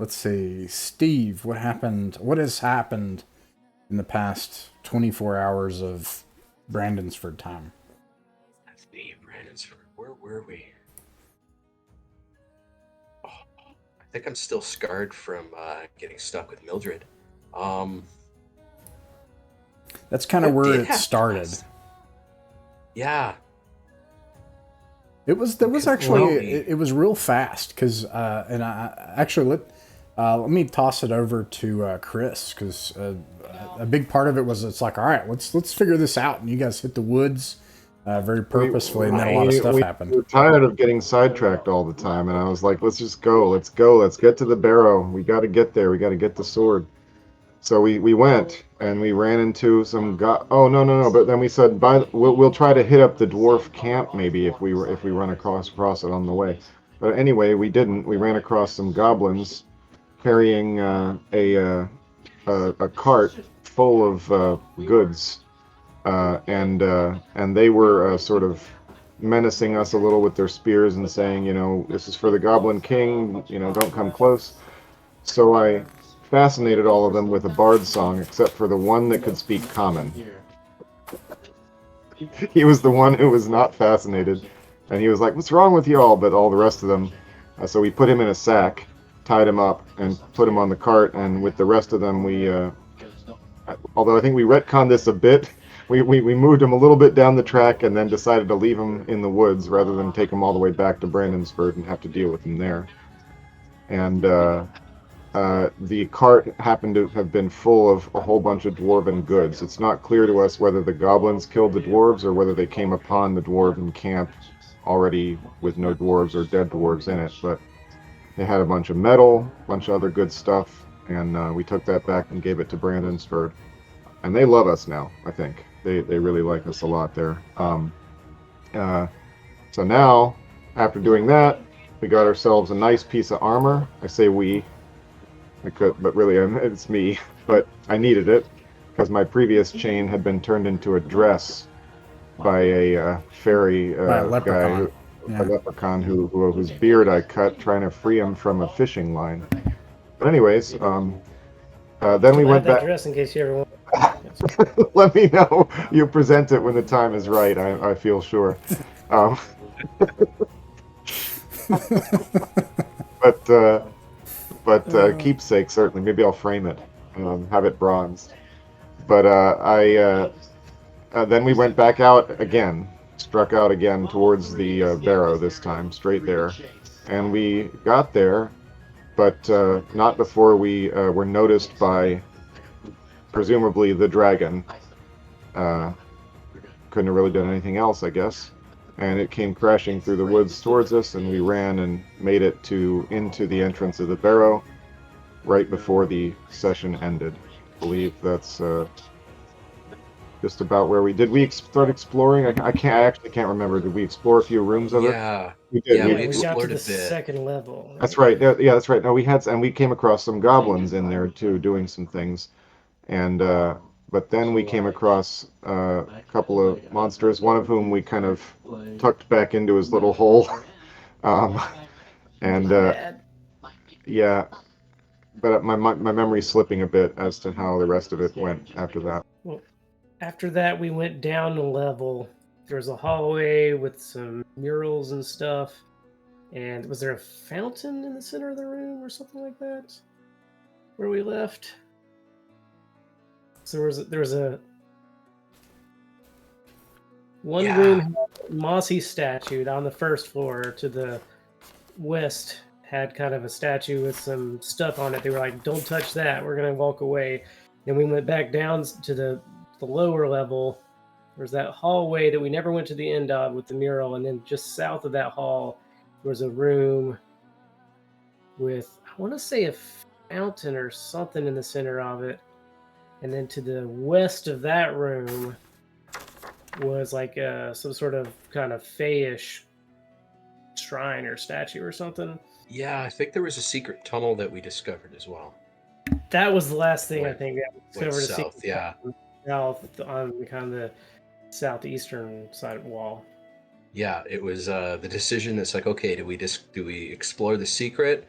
let's see, Steve, what happened? What has happened in the past 24 hours of Brandonsford time? That's me, Brandonsford. Where were we? Oh, I think I'm still scarred from getting stuck with Mildred. That's kind of What where did it happen started. last? Yeah. It was that was Okay, actually tell me. it was real fast because and I actually let me toss it over to Chris because a big part of it was it's like, all right, let's figure this out, and you guys hit the woods very We, purposefully, and then a lot of Right. stuff we happened. were tired of getting sidetracked all the time, and I was like, let's just go, let's go, let's get to the barrow. We got to get there. We got to get the sword. So we went and we ran into some oh no! But then we said we'll try to hit up the dwarf camp maybe if we run across it on the way. But anyway, we didn't. We ran across some goblins carrying a cart full of goods, and they were sort of menacing us a little with their spears and saying, this is for the Goblin King. Don't come close. So I fascinated all of them with a bard song, except for the one that could speak common. He was the one who was not fascinated, and he was like, "What's wrong with y'all?" But all the rest of them. So we put him in a sack, tied him up, and put him on the cart. And with the rest of them, although I think we retconned this a bit, we moved him a little bit down the track, and then decided to leave him in the woods rather than take him all the way back to Brandonsford and have to deal with him there. And the cart happened to have been full of a whole bunch of dwarven goods. It's not clear to us whether the goblins killed the dwarves or whether they came upon the dwarven camp already with no dwarves or dead dwarves in it, but they had a bunch of metal, a bunch of other good stuff, and we took that back and gave it to Brandonsford. And they love us now, I think. They really like us a lot there. So now, after doing that, we got ourselves a nice piece of armor. I say we, but really it's me. But I needed it because my previous chain had been turned into a dress by a fairy By a guy, leprechaun. a leprechaun whose beard I cut trying to free him from a fishing line. But anyways, then we went that back. dress in case you ever want. Let me know. You present it when the time is right. I feel sure. Um, but keepsake certainly. Maybe I'll frame it, have it bronzed. But then we went back out again, struck out again towards the barrow this time, straight there, and we got there, but not before we were noticed by presumably the dragon. Couldn't have really done anything else, I guess. And it came crashing through the woods towards us, and we ran and made it into the entrance of the barrow right before the session ended. I believe that's just about where we did. We start exploring. I actually can't remember. Did we explore a few rooms of it? Yeah. We did. Yeah, We we got to explored the a bit. second level. That's right. Yeah, that's right. No, we came across some goblins in there too, doing some things, and but then we came across a couple of monsters. One of whom we kind of tucked back into his little hole, um, and Bad. yeah. But my memory's slipping a bit as to how the rest of it went after that. Well, after that, we went down a level. There was a hallway with some murals and stuff. And was there a fountain in the center of the room or something like that? Where we left? So there was a one Yeah. room had a mossy statue on the first floor. To the west had kind of a statue with some stuff on it. They were like, "Don't touch that. We're gonna walk away." And we went back down to the lower level. There's that hallway that we never went to the end of with the mural, and then just south of that hall there was a room with, I want to say, a fountain or something in the center of it. And then to the west of that room was like some sort of kind of fayish shrine or statue or something. Yeah, I think there was a secret tunnel that we discovered as well. That was the last thing I Went- think that we Went discovered. south, yeah. South on kind of the southeastern side of the wall. Yeah, it was the decision that's like, okay, do we explore the secret,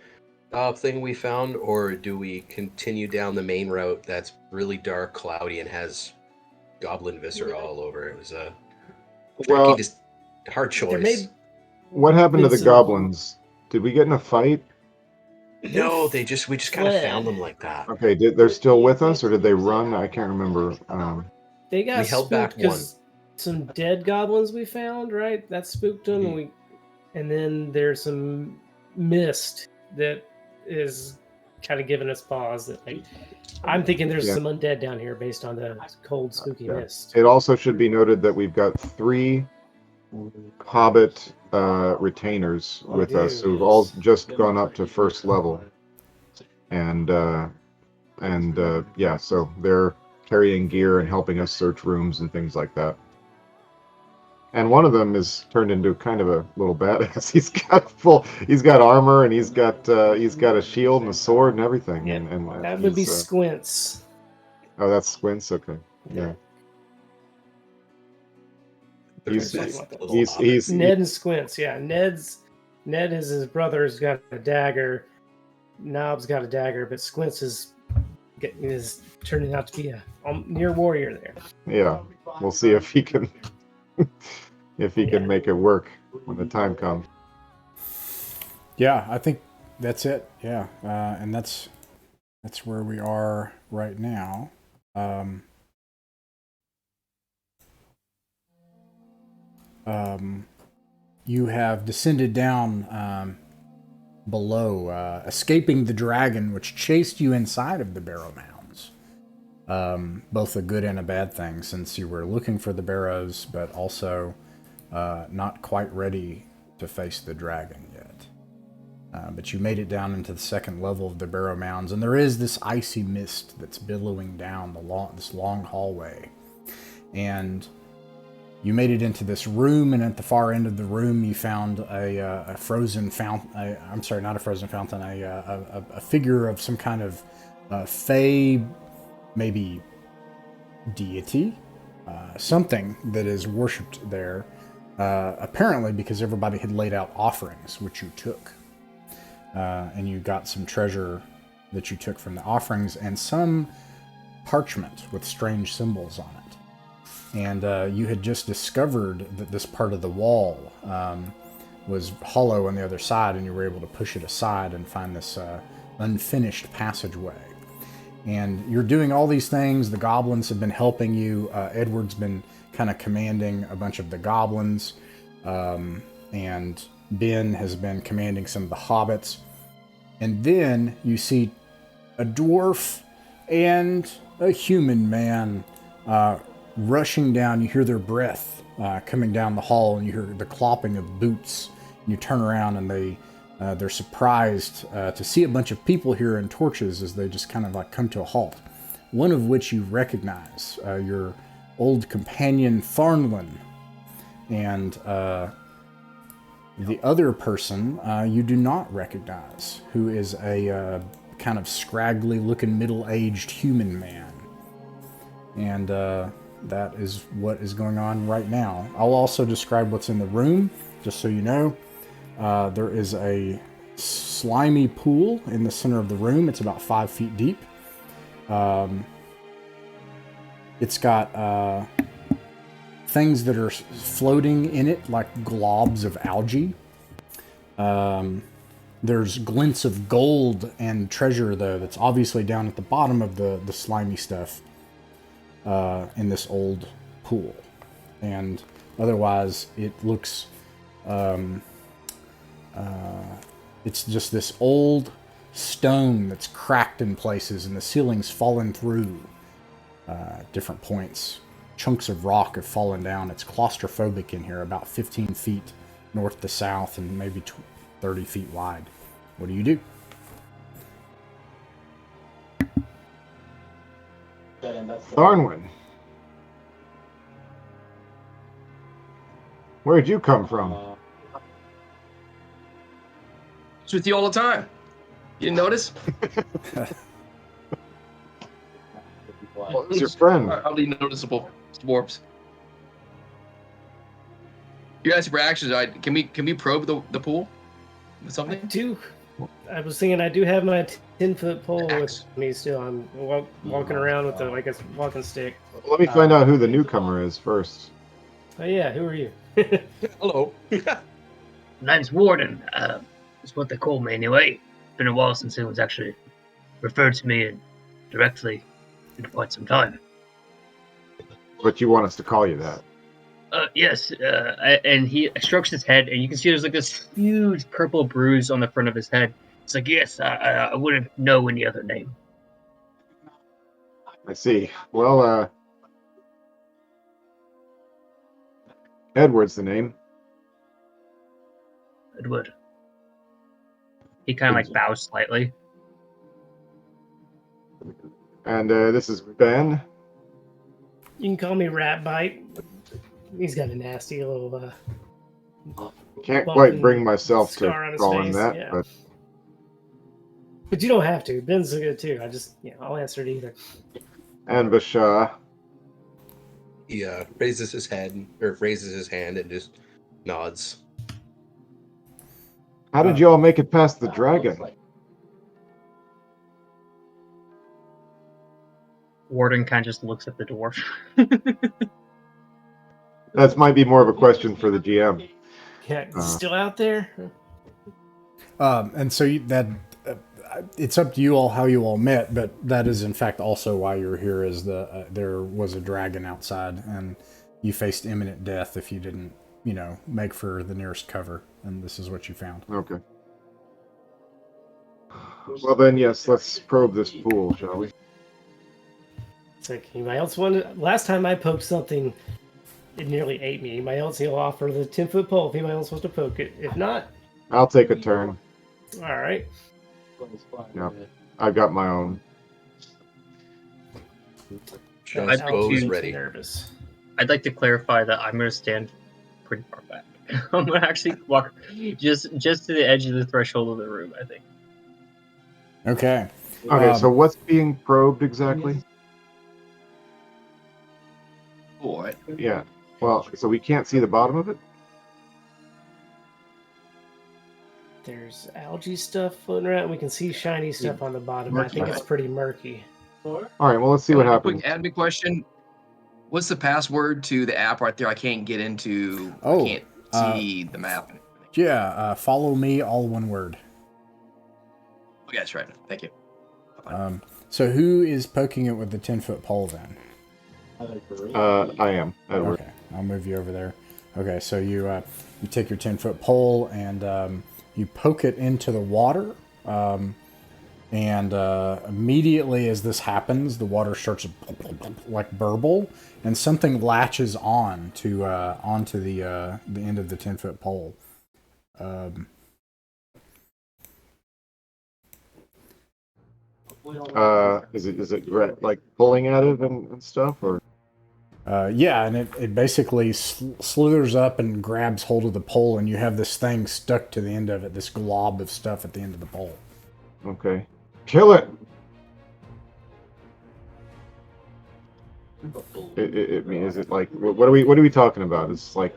thing we found, or do we continue down the main route that's really dark, cloudy, and has goblin viscera all over? It was a Well, hard There choice. may what happened to been the some- goblins? Did we get in a fight? No, we just kind of fled. found them like that. Okay, they're still with us, or did they run? I can't remember. They got We held back spooked because some dead goblins we found, right? That spooked them, Mhm. and then there's some mist that is kind of giving us pause. That like, I'm thinking there's Yeah. some undead down here based on the cold, spooky Yeah. mist. It also should be noted that we've got 3 hobbit retainers with us who've all just gone up to first level, and yeah, so they're carrying gear and helping us search rooms and things like that. And one of them is turned into kind of a little badass. He's got armor, and he's got a shield and a sword and everything. Yep, And that would be he's, Squints. oh, that's Squints. Okay, yeah. He's Ned and Squints. Yeah, Ned is his brother's got a dagger. Knob's got a dagger, but Squints is turning out to be a near warrior there. Yeah, we'll see if he can can make it work when the time comes. Yeah, I think that's it. Yeah, and that's where we are right now. You have descended down below, escaping the dragon which chased you inside of the Barrow Mounds. Both a good and a bad thing, since you were looking for the barrows, but also not quite ready to face the dragon yet. But you made it down into the second level of the Barrow Mounds, and there is this icy mist that's billowing down this long hallway. And you made it into this room, and at the far end of the room, you found a frozen fountain. I'm sorry, not a frozen fountain. A figure of some kind of fey, maybe deity, something that is worshipped there. Apparently, because everybody had laid out offerings, which you took, and you got some treasure that you took from the offerings, and some parchment with strange symbols on it. And you had just discovered that this part of the wall was hollow on the other side, and you were able to push it aside and find this unfinished passageway. And you're doing all these things. The goblins have been helping you. Edward's been kind of commanding a bunch of the goblins, and Ben has been commanding some of the hobbits. And then you see a dwarf and a human man rushing down. You hear their breath coming down the hall, and you hear the clopping of boots. And you turn around, and they're surprised to see a bunch of people here in torches as they just kind of like come to a halt. One of which you recognize, your old companion Farnlin, and the other person you do not recognize, who is a kind of scraggly looking middle-aged human man. And that is what is going on right now. I'll also describe what's in the room, just so you know. There is a slimy pool in the center of the room. It's about 5 feet deep. It's got things that are floating in it, like globs of algae. There's glints of gold and treasure, though, that's obviously down at the bottom of the slimy stuff in this old pool. And otherwise, it looks... it's just this old stone that's cracked in places, and the ceiling's fallen through different points. Chunks of rock have fallen down. It's claustrophobic in here, about 15 feet north to south and maybe 30 feet wide. What do you do? Thornwyn, where'd you come from? It's with you all the time. You didn't notice? Well, who's your friend? Hardly noticeable dwarves. You guys for actions. Can we probe the pool with I something? do I was thinking I do have my 10-foot pole with Axe. me still. I'm walking around with a walking stick. Let me find out who the newcomer is first. Oh yeah, who are you? Hello. Name's Warden. That's what they call me anyway. Been a while since anyone's actually referred to me directly in quite some time. But you want us to call you that. Yes, and he strokes his head, and you can see there's like this huge purple bruise on the front of his head. It's like, yes, I wouldn't know any other name. I see. Well, Edward's the name. Edward. He kind of like bows slightly. And this is Ben. You can call me Rat Bite. He's got a nasty little. Can't Bump quite and bring myself to scar on his call him face, that, yeah. but But you don't have to. Ben's good too. I'll answer it either. and Bashar. He raises his head or raises his hand and just nods. How did you all make it past the dragon? Warden kind of just looks at the dwarf. That might be more of a question for the GM. Yeah, still out there. And so it's up to you all how you all met, but that is in fact also why you're here. Is there was a dragon outside, and you faced imminent death if you didn't, make for the nearest cover, and this is what you found. Okay. Well then, yes, let's probe this pool, shall we? It's like anybody else wanted. Last time I poked something, it nearly ate me. Anybody else, he'll offer the 10-foot pole if anybody else wants to poke it. If not, I'll take a turn. all right. Yeah, I've got my own. Just I'd Bow's be ready. Nervous. I'd like to clarify that I'm going to stand pretty far back. I'm going to actually walk just to the edge of the threshold of the room, I think. Okay. Okay, so what's being probed exactly? What? Yeah. Well, so we can't see the bottom of it? There's algae stuff floating around. We can see shiny stuff on the bottom. But I think it's pretty murky. All right, well, let's see what happens. Quick admin question. What's the password to the app right there? I can't get into. Oh, I can't see the map. Yeah, follow me, all one word. Okay, that's right. Thank you. So who is poking it with the 10-foot pole then? I am, Edward. Okay, I'll move you over there. Okay, so you take your 10-foot pole and you poke it into the water, and immediately as this happens, the water starts to like burble, and something latches on to onto the end of the 10-foot pole. Is it like pulling at it and stuff, or? Yeah, and it basically slithers up and grabs hold of the pole, and you have this thing stuck to the end of it, this glob of stuff at the end of the pole. Okay. Kill it! I mean, is it like, what are we talking about? Is like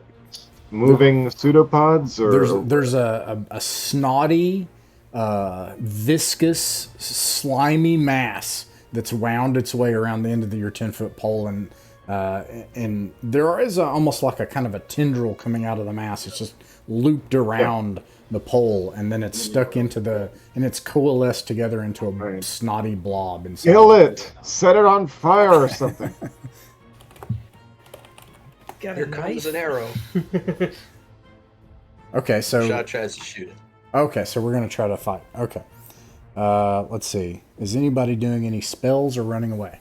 moving pseudopods, or? There's a snotty, viscous, slimy mass that's wound its way around the end of your 10-foot pole, and there is almost like a kind of a tendril coming out of the mass. It's just looped around the pole, and then it's stuck and it's coalesced together into a snotty blob. Inside. Kill it! Set it on fire or something. Got Here comes an arrow. Okay, so Shot tries to shoot it. okay, so we're gonna try to fight. Okay, let's see. Is anybody doing any spells or running away,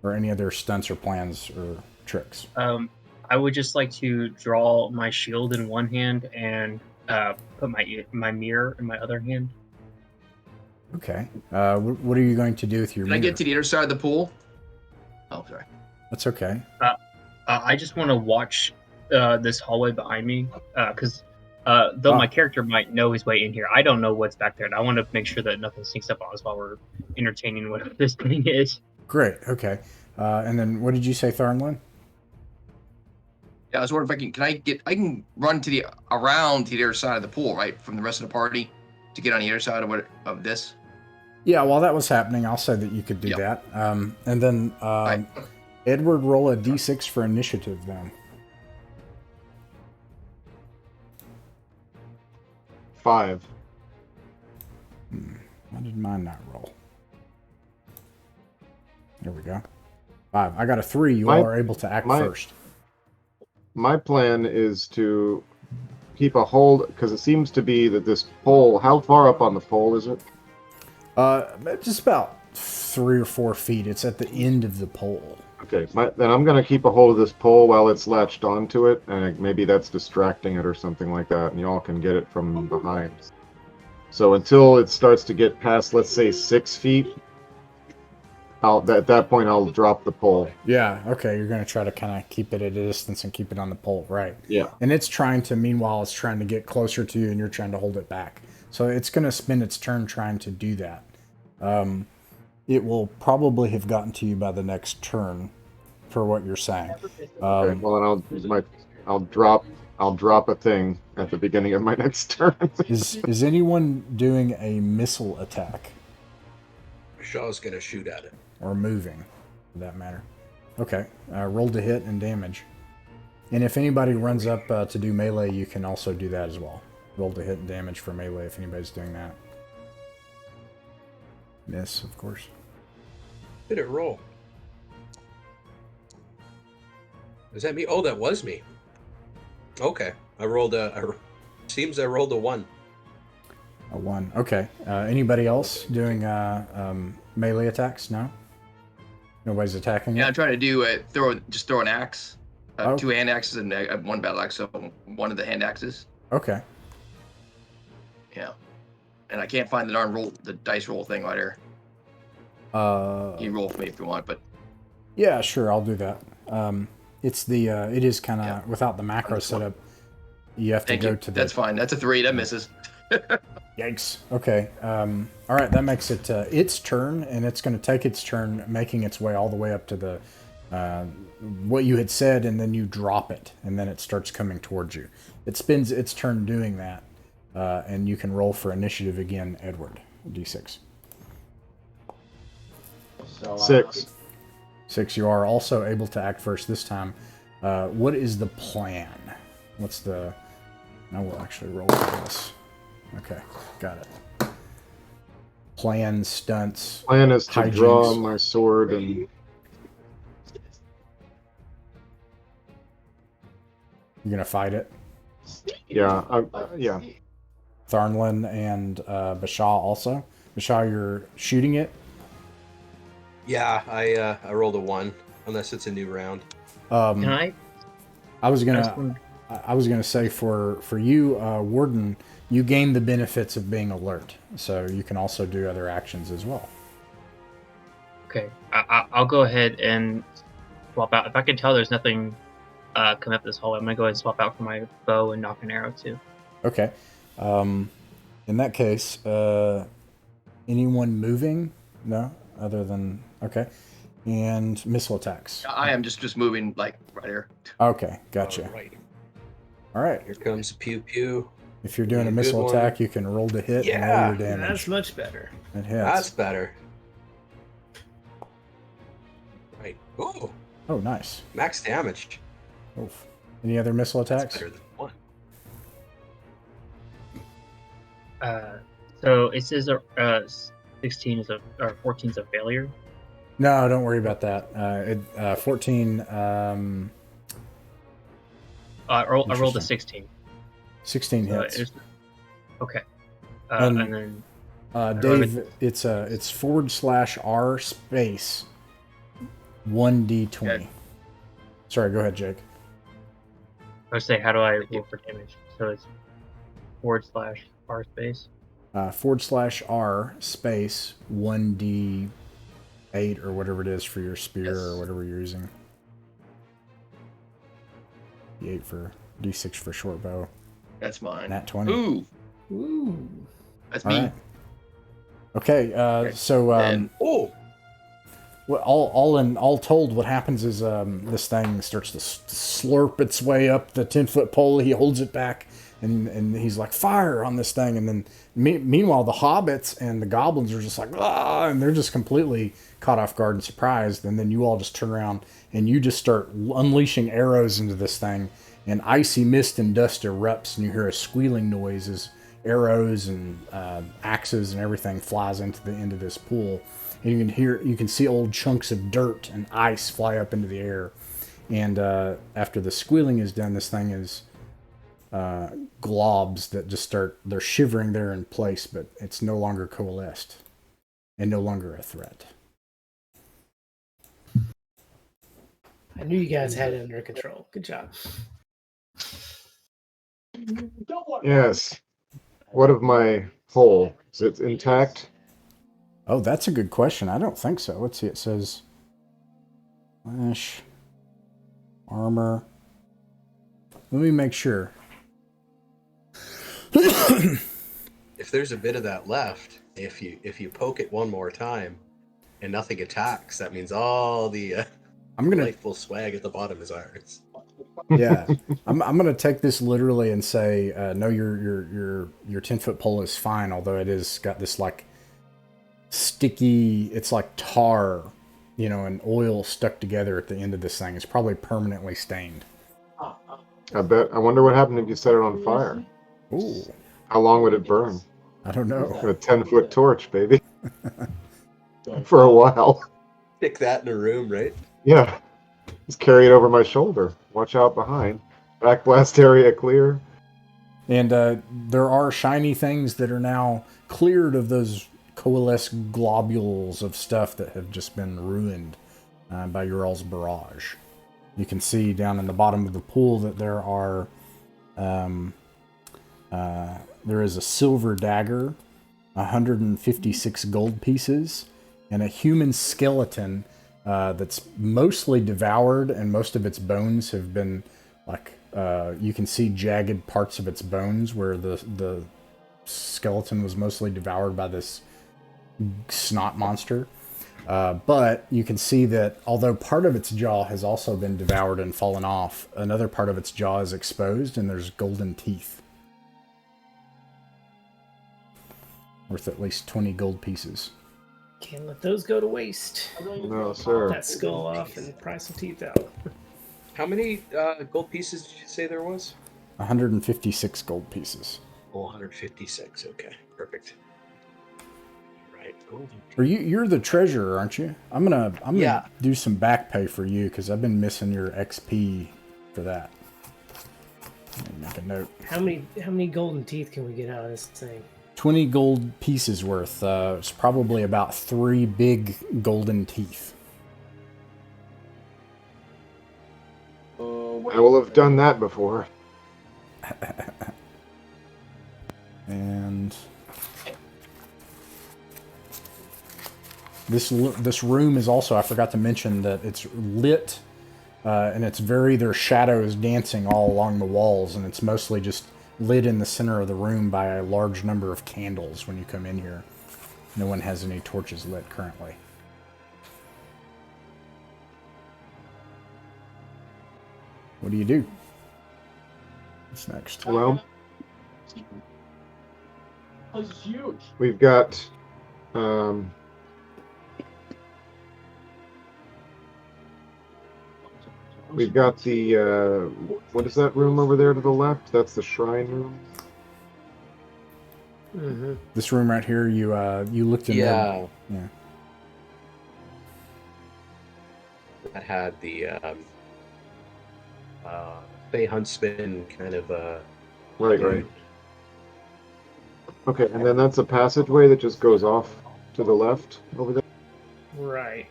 or any other stunts or plans or tricks? I would just like to draw my shield in one hand and put my mirror in my other hand. Okay. What are you going to do with your Can I mirror? get to the inner side of the pool? Oh, sorry. That's okay. I just want to watch this hallway behind me, because though my character might know his way in here, I don't know what's back there, and I want to make sure that nothing sneaks up on us while we're entertaining whatever this thing is. Great. Okay. And then what did you say, Thornlin? Yeah, I was wondering if I can run around to the other side of the pool, right, from the rest of the party to get on either side of this? Yeah, while that was happening, I'll say that you could do Yep. that. And then Right. Edward, roll a d6 for initiative then. 5. Why did mine not roll? There we go. 5. I got a 3. You all are able to act first. My plan is to keep a hold, because it seems to be that this pole, how far up on the pole is it? Just about 3 or 4 feet. It's at the end of the pole. Okay, then I'm going to keep a hold of this pole while it's latched onto it, and maybe that's distracting it or something like that, and y'all can get it from behind. So until it starts to get past, let's say, 6 feet, at that point I'll drop the pole. Yeah, okay, you're going to try to kind of keep it at a distance and keep it on the pole, right? Yeah. And it's trying to, meanwhile, it's trying to get closer to you and you're trying to hold it back. So it's going to spend its turn trying to do that. It will probably have gotten to you by the next turn, for what you're saying. Okay, well, then I'll drop a thing at the beginning of my next turn. Is anyone doing a missile attack? Shaw's gonna shoot at it. Or moving, for that matter. Okay, roll to hit and damage. And if anybody runs up to do melee, you can also do that as well. Roll to hit and damage for melee if anybody's doing that. Miss, of course. Did it roll? Is that me? Oh, that was me. Okay, I rolled seems I rolled a 1. A 1. Okay. Anybody else doing melee attacks? No? Nobody's attacking Yeah, yet? I'm trying to do throw an axe. Oh. 2 hand axes and one battle axe, so one of the hand axes. Okay. Yeah. And I can't find the dice roll thing right here. You can roll for me if you want, but Yeah, sure, I'll do that. It is kind of, without the macro setup, you have to thank go you. to the... That's fine. That's a 3. That misses. Yikes. Okay. All right, that makes it its turn, and it's going to take its turn, making its way all the way up to the what you had said, and then you drop it, and then it starts coming towards you. It spends its turn doing that, and you can roll for initiative again, Edward. D6. 6. 6. You are also able to act first this time. What is the plan? What's the... I will actually roll for this. Okay, got it. Plan, stunts. Plan is to hijinks. draw my sword and... You're gonna fight it. Yeah, yeah. Tharnlin and Bashaw also. Bashaw, you're shooting it. Yeah, I rolled a 1, unless it's a new round. Can I? I was ask gonna one? say for you, Warden, you gain the benefits of being alert, so you can also do other actions as well. Okay, I'll go ahead and swap out. If I can tell there's nothing coming up this hallway, I'm gonna go ahead and swap out for my bow and knock an arrow too. Okay. In that case, anyone moving? No, other than okay. And missile attacks. I am just moving like right here. Okay, gotcha. All right, All right. here comes pew pew. If you're doing a Good missile one. attack, you can roll to hit and roll Yeah. your damage. That's much better. It hits. That's better. Right. Oh, Oh, nice. max damage. Oof. Any other missile That's attacks? better than 1. So it says 16 is or 14 is a failure. No, don't worry about that. 14. I rolled a Interesting. 16. 16 hits. Okay. Um, and then Dave, it's /R space 1d20. Okay. Sorry, go ahead, Jake. I would say, how do I roll for damage? So it's /R space. /R space 1d8 or whatever it is for your spear Yes. or whatever you're using. D8 for D6 for short bow. That's mine. Nat 20. Ooh, Ooh. that's All me. right. Okay, so And Oh, well, all told, what happens is this thing starts to slurp its way up the 10-foot pole. He holds it back, and he's like, fire on this thing. And then meanwhile, the hobbits and the goblins are just like, ah, and they're just completely caught off guard and surprised. And then you all just turn around and you just start unleashing arrows into this thing, and icy mist and dust erupts, and you hear a squealing noise as arrows and axes and everything flies into the end of this pool. And you can see old chunks of dirt and ice fly up into the air. And after the squealing is done, this thing is globs that just they're shivering there in place, but it's no longer coalesced and no longer a threat. I knew you guys had it under control. Good job. Yes. What of my hole? Is it intact? Oh, that's a good question. I don't think so. Let's see. It says flash, armor. Let me make sure. If there's a bit of that left, if you poke it one more time and nothing attacks, that means all the delightful swag at the bottom is ours. Yeah, I'm gonna take this literally and say no. Your 10-foot pole is fine, although it is got this like sticky. It's like tar, and oil stuck together at the end of this thing. It's probably permanently stained. I bet. I wonder what happened if you set it on fire. Ooh, How long would it burn? I don't know. A 10-foot torch, baby. For a while. Stick that in a room, right? Yeah. Just carry it over my shoulder. Watch out behind. Backblast area clear. And there are shiny things that are now cleared of those coalesced globules of stuff that have just been ruined by your all's barrage. You can see down in the bottom of the pool that there are there is a silver dagger, 156 gold pieces, and a human skeleton that's mostly devoured, and most of its bones have been like you can see jagged parts of its bones where the skeleton was mostly devoured by this snot monster. But you can see that although part of its jaw has also been devoured and fallen off, another part of its jaw is exposed, and there's golden teeth. Worth at least 20 gold pieces. Can't let those go to waste. No, sir. That skull off and pry some teeth out. How many gold pieces did you say there was? 156 gold pieces. Oh, 156. Okay, perfect. Right. Or you're the treasurer, aren't you? I'm gonna do some back pay for you because I've been missing your XP for that. Let me make a note. How many golden teeth can we get out of this thing? 20 gold pieces worth. It's probably about 3 big golden teeth. I will have done that before. And this room is also, I forgot to mention that it's lit, and there's shadows dancing all along the walls, and it's mostly just lit in the center of the room by a large number of candles when you come in here. No one has any torches lit currently. What do you do? What's next? Well, we've got the what is that room over there to the left? That's the shrine room. Mm-hmm. This room right here, you looked in there. Yeah. That had the Fey Huntsman kind of Right. Okay, and then that's a passageway that just goes off to the left over there. Right.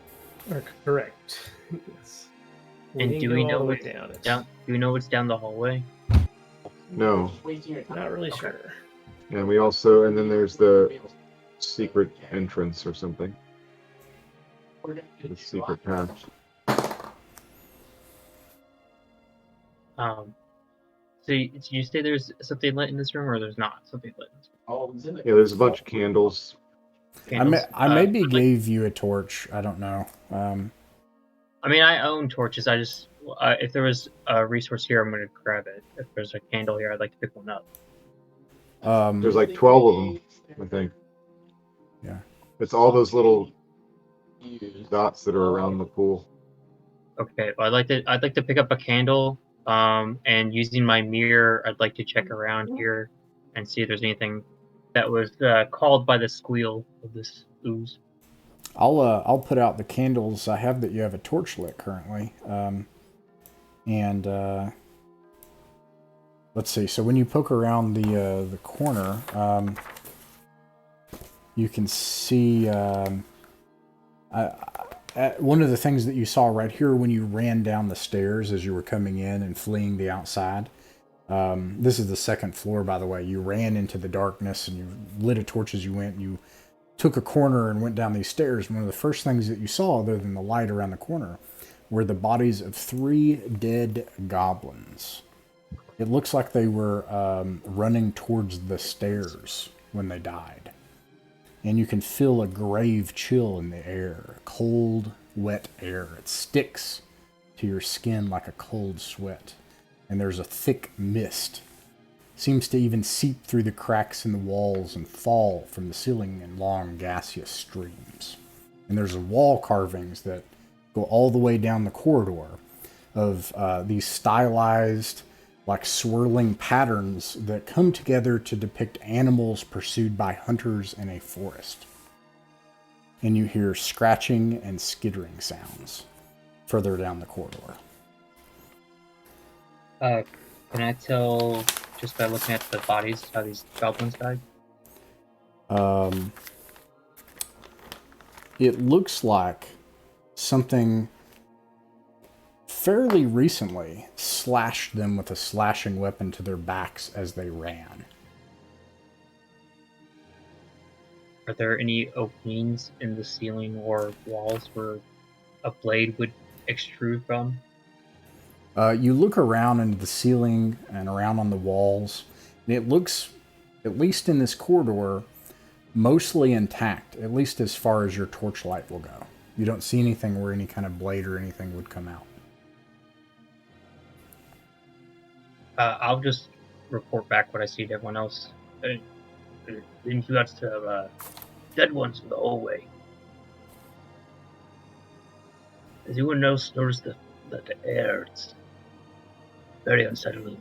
Or correct. Yes. And do we know what's down? Do we know what's down the hallway? No. Not really sure. And we also, and then there's the secret entrance or something. The secret path. So you say there's something lit in this room, or there's not something lit in this room? Yeah, there's a bunch of candles. I maybe gave you a torch. I don't know. I mean, I own torches. I just if there was a resource here, I'm going to grab it. If there's a candle here, I'd like to pick one up. There's like 12 of them, I think. Yeah. It's all those little dots that are around the pool. Okay, well, I'd like to pick up a candle. And using my mirror, I'd like to check around here and see if there's anything that was called by the squeal of this ooze. I'll put out the candles. I have that you have a torch lit currently. Let's see. So when you poke around the corner, you can see one of the things that you saw right here when you ran down the stairs as you were coming in and fleeing the outside. This is the second floor, by the way. You ran into the darkness and you lit a torch as you went. You took a corner and went down these stairs. One of the first things that you saw, other than the light around the corner, were the bodies of 3 dead goblins. It looks like they were running towards the stairs when they died. And you can feel a grave chill in the air. Cold, wet air. It sticks to your skin like a cold sweat. And there's a thick mist. Seems to even seep through the cracks in the walls and fall from the ceiling in long gaseous streams. And there's wall carvings that go all the way down the corridor of these stylized, like swirling patterns that come together to depict animals pursued by hunters in a forest. And you hear scratching and skittering sounds further down the corridor. Can I tell, just by looking at the bodies, how these goblins died? It looks like something fairly recently slashed them with a slashing weapon to their backs as they ran. Are there any openings in the ceiling or walls where a blade would extrude from? You look around into the ceiling and around on the walls, and it looks, at least in this corridor, mostly intact, at least as far as your torchlight will go. You don't see anything where any kind of blade or anything would come out. I'll just report back what I see to everyone else. Then you got to have dead ones in the hallway. As anyone else noticed that the air, it's very unsettling.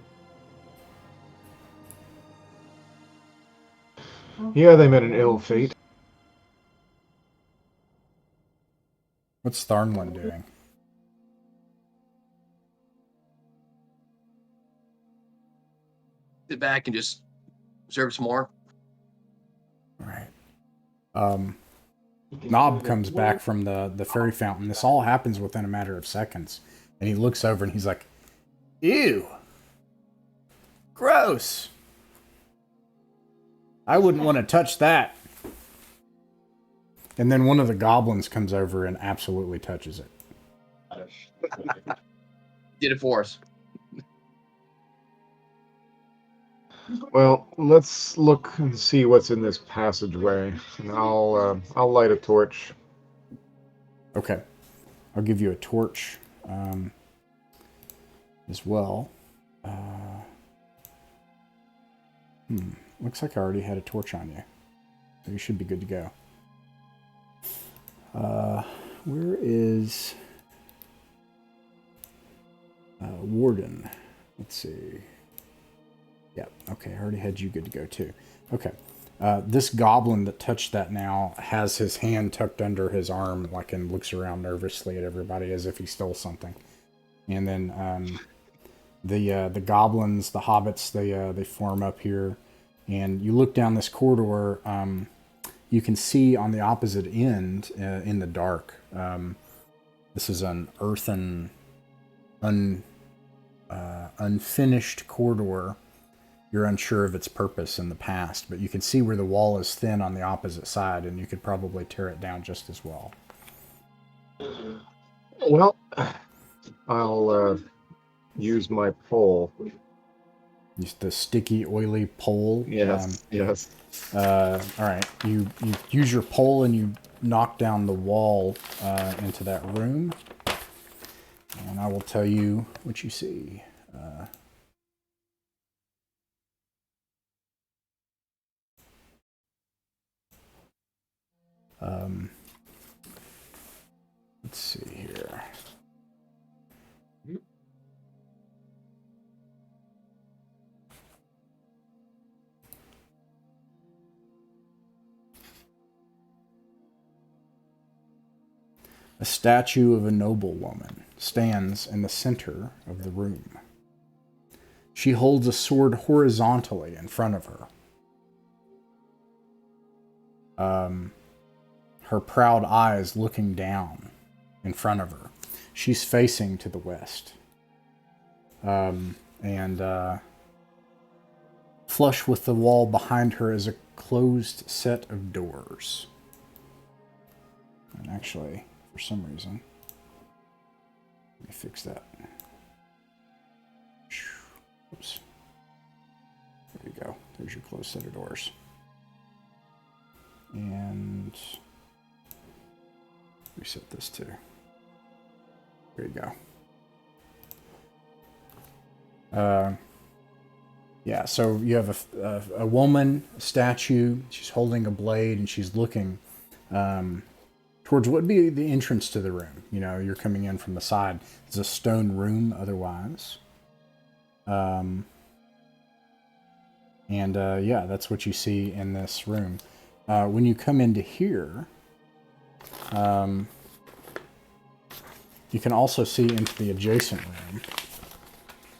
Yeah, they met an ill fate. What's Tharnlin doing? Sit back and just observe some more. Right. Nob comes back from the fairy fountain. This all happens within a matter of seconds. And he looks over and he's like, ew. Gross. I wouldn't want to touch that. And then one of the goblins comes over and absolutely touches it. Did it for us. Well, let's look and see what's in this passageway, and I'll light a torch. Okay, I'll give you a torch as well. Looks like I already had a torch on you, so you should be good to go. Where is Warden? Let's see. Yep, okay, I already had you good to go too. Okay, this goblin that touched that now has his hand tucked under his arm, like, and looks around nervously at everybody as if he stole something. And then the goblins, the hobbits, they form up here, and you look down this corridor. You can see on the opposite end, in the dark, this is an earthen, unfinished corridor. You're unsure of its purpose in the past, but you can see where the wall is thin on the opposite side, and you could probably tear it down just as well. Well, I'll use my pole. Use the sticky, oily pole. Yes, yes. All right, you use your pole and you knock down the wall into that room. and I will tell you what you see. Let's see here. A statue of a noblewoman stands in the center of the room. She holds a sword horizontally in front of her. Her proud eyes looking down in front of her. She's facing to the west. Flush with the wall behind her is a closed set of doors. And actually, for some reason, let me fix that. Oops. There you go. There's your closed set of doors. And reset this too. There you go. Yeah, so you have a woman, a statue. She's holding a blade and she's looking towards what would be the entrance to the room. You know, you're coming in from the side. It's a stone room otherwise. Yeah, that's what you see in this room. When you come into here, you can also see into the adjacent room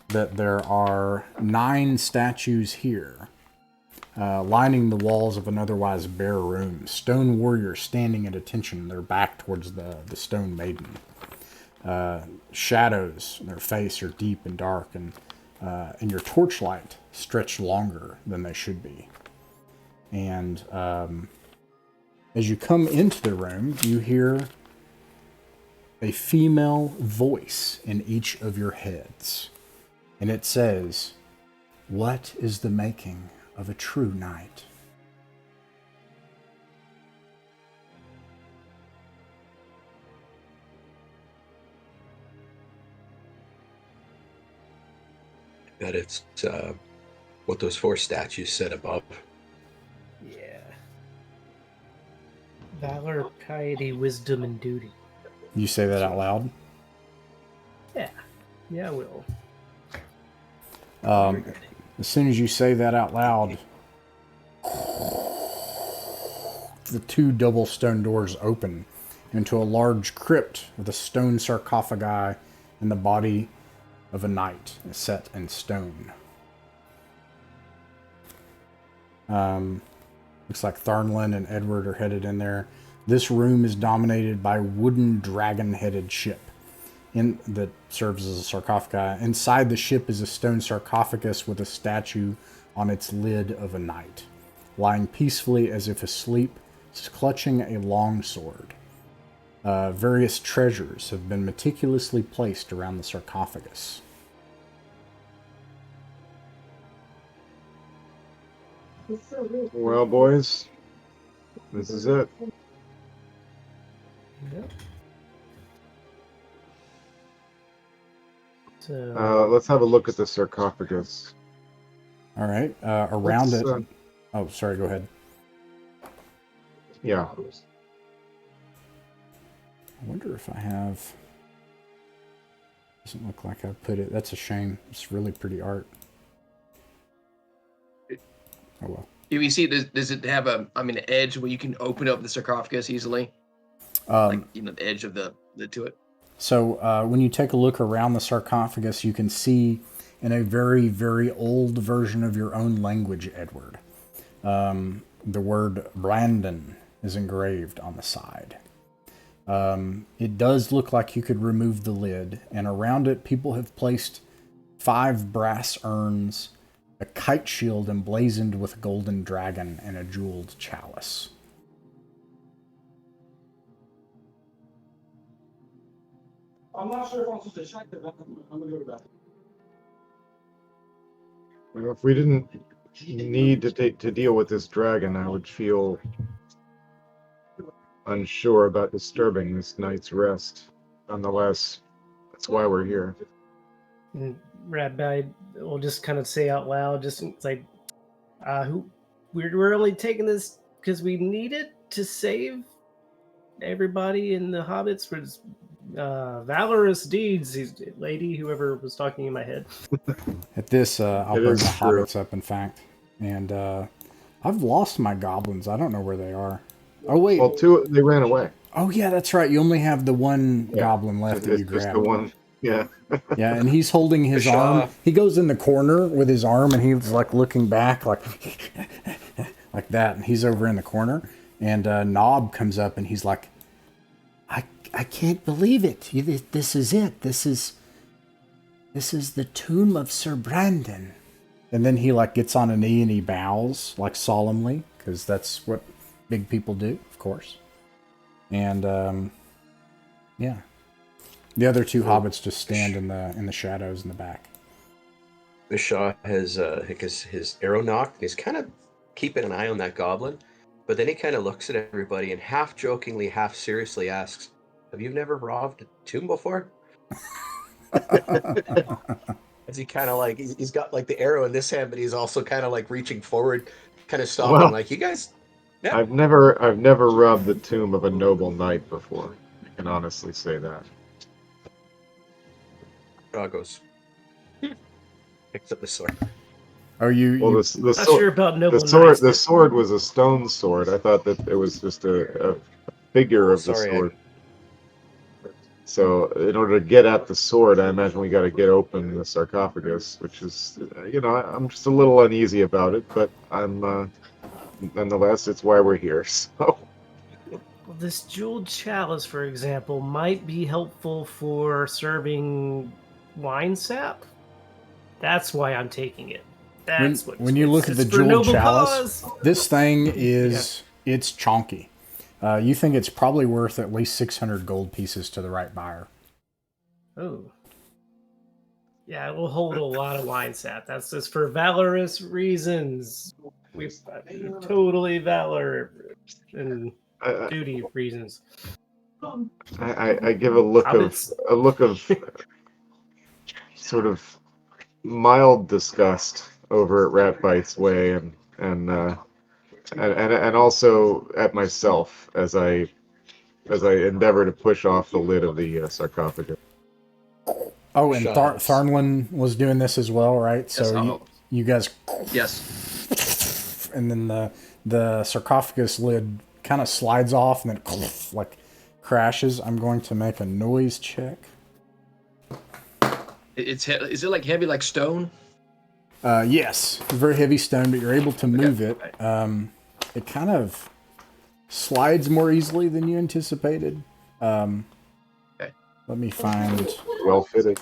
that there are 9 statues here, lining the walls of an otherwise bare room. Stone warriors standing at attention, their back towards the stone maiden. Shadows in their face are deep and dark, and your torchlight stretched longer than they should be. And as you come into the room, you hear a female voice in each of your heads. And it says, "What is the making of a true knight?" I bet it's what those 4 statues said above. Yeah. Valor, piety, wisdom, and duty. You say that out loud? Yeah. Yeah, I will. As soon as you say that out loud, the 2 double stone doors open into a large crypt with a stone sarcophagi and the body of a knight set in stone. Looks like Tharnlin and Edward are headed in there. This room is dominated by a wooden dragon-headed ship that serves as a sarcophagi. Inside the ship is a stone sarcophagus with a statue on its lid of a knight, lying peacefully as if asleep, clutching a long sword. Various treasures have been meticulously placed around the sarcophagus. Well, boys, this is it. Yep. So, Let's have a look at the sarcophagus. All right, around Let's, it. Oh, sorry. Go ahead. Yeah. I wonder if I have. Doesn't look like I put it. That's a shame. It's really pretty art. Oh well. Do you see? Does it have an edge where you can open up the sarcophagus easily? The edge of the to it. So when you take a look around the sarcophagus, you can see in a very, very old version of your own language, Edward, the word Brandon is engraved on the side. It does look like you could remove the lid, and around it, people have placed 5 brass urns, a kite shield emblazoned with a golden dragon, and a jeweled chalice. I'm not sure if I'm supposed to check that. I'm gonna go to bed. Well, if we didn't need to deal with this dragon, I would feel unsure about disturbing this night's rest. Nonetheless, That's why we're here. And Rabbi will just kind of say out loud, just it's like, we're only taking this because we need it to save everybody in the hobbits for valorous deeds. Lady, whoever was talking in my head. At this, I'll It bring is the true. hobbits up, in fact. And I've lost my goblins. I don't know where they are. Oh, wait. Well, they ran away. Oh, yeah, that's right. You only have the one goblin left that It's you just grabbed. the one. Yeah. Yeah, and he's holding his arm. He goes in the corner with his arm, and he's like looking back, like like that. And he's over in the corner. And Knob comes up, and he's like, I can't believe it. This is it. This is the tomb of Sir Brandon. And then he like gets on a knee and he bows like solemnly, because that's what big people do, of course. And yeah, the other two hobbits just stand in the shadows in the back. Bashar has his arrow knocked, and he's kind of keeping an eye on that goblin. But then he kind of looks at everybody and half jokingly, half seriously asks, "Have you never robbed a tomb before?" As he kind of like he's got like the arrow in this hand, but he's also kind of like reaching forward, kind of stopping, Well, like, "You guys." Yeah. I've never robbed the tomb of a noble knight before. I can honestly say that. Goes. Picks up the sword. Oh, you? Well, you the Not sure sword, about noble the sword, knights, the but- sword was a stone sword. I thought that it was just a figure of the Sorry, sword. So, in order to get at the sword, I imagine we got to get open the sarcophagus, which is, I'm just a little uneasy about it, but I'm, nonetheless, it's why we're here. So, Well, this jeweled chalice, for example, might be helpful for serving wine sap. That's why I'm taking it. That's when you look at the it's for jeweled noble chalice, cause. this thing is it's chonky. You think it's probably worth at least 600 gold pieces to the right buyer. Oh. Yeah, it will hold a lot of wine sap. That's just for valorous reasons. We totally valor and duty reasons. I give a look of sort of mild disgust over at Ratbite's way, and also at myself as I endeavor to push off the lid of the sarcophagus. Oh, and Tharnlin was doing this as well, right? Yes, So you guys, yes. and then the sarcophagus lid kind of slides off and then like crashes. I'm going to make a noise check. Is it like heavy like stone? Yes, it's very heavy stone, but you're able to move it. It kind of slides more easily than you anticipated. Let me find. Well fitted.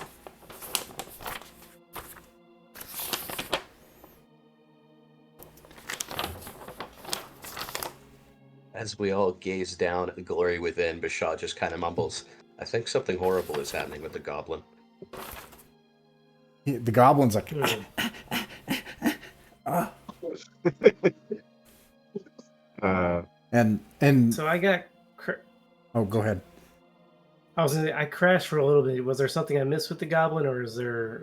As we all gaze down at the glory within, Bashar just kind of mumbles, "I think something horrible is happening with the goblin." The goblin's like. And So I got. Oh, go ahead. I crashed for a little bit. Was there something I missed with the goblin, or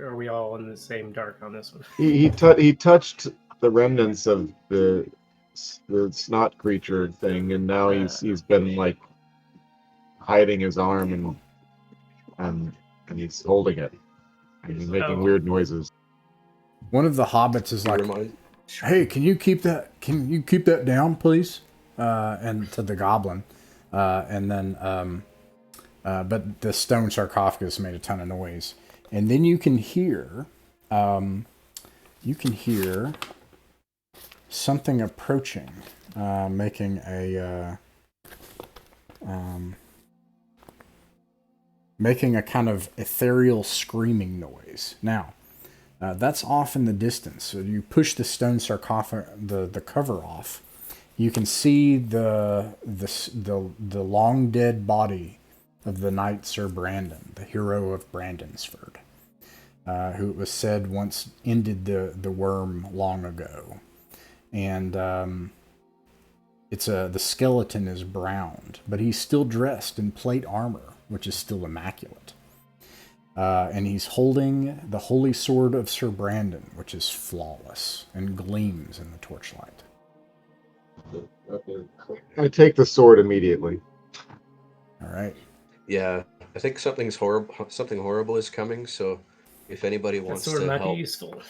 are we all in the same dark on this one? He touched the remnants of the snot creature thing, and now he's been like hiding his arm and he's holding it and he's making weird noises. One of the hobbits is like, "Hey, can you keep that down, please?" And to the goblin, and then but the stone sarcophagus made a ton of noise, and then you can hear something approaching, making a kind of ethereal screaming noise. Now, that's off in the distance. So you push the stone sarcophagus, the cover off. You can see the long dead body of the knight Sir Brandon, the hero of Brandonsford, who it was said once ended the worm long ago. And the skeleton is browned, but he's still dressed in plate armor, which is still immaculate. And he's holding the holy sword of Sir Brandon, which is flawless and gleams in the torchlight. Okay. I take the sword immediately. All right. Yeah, I think something horrible is coming. So, if anybody That wants sword to might be help useful.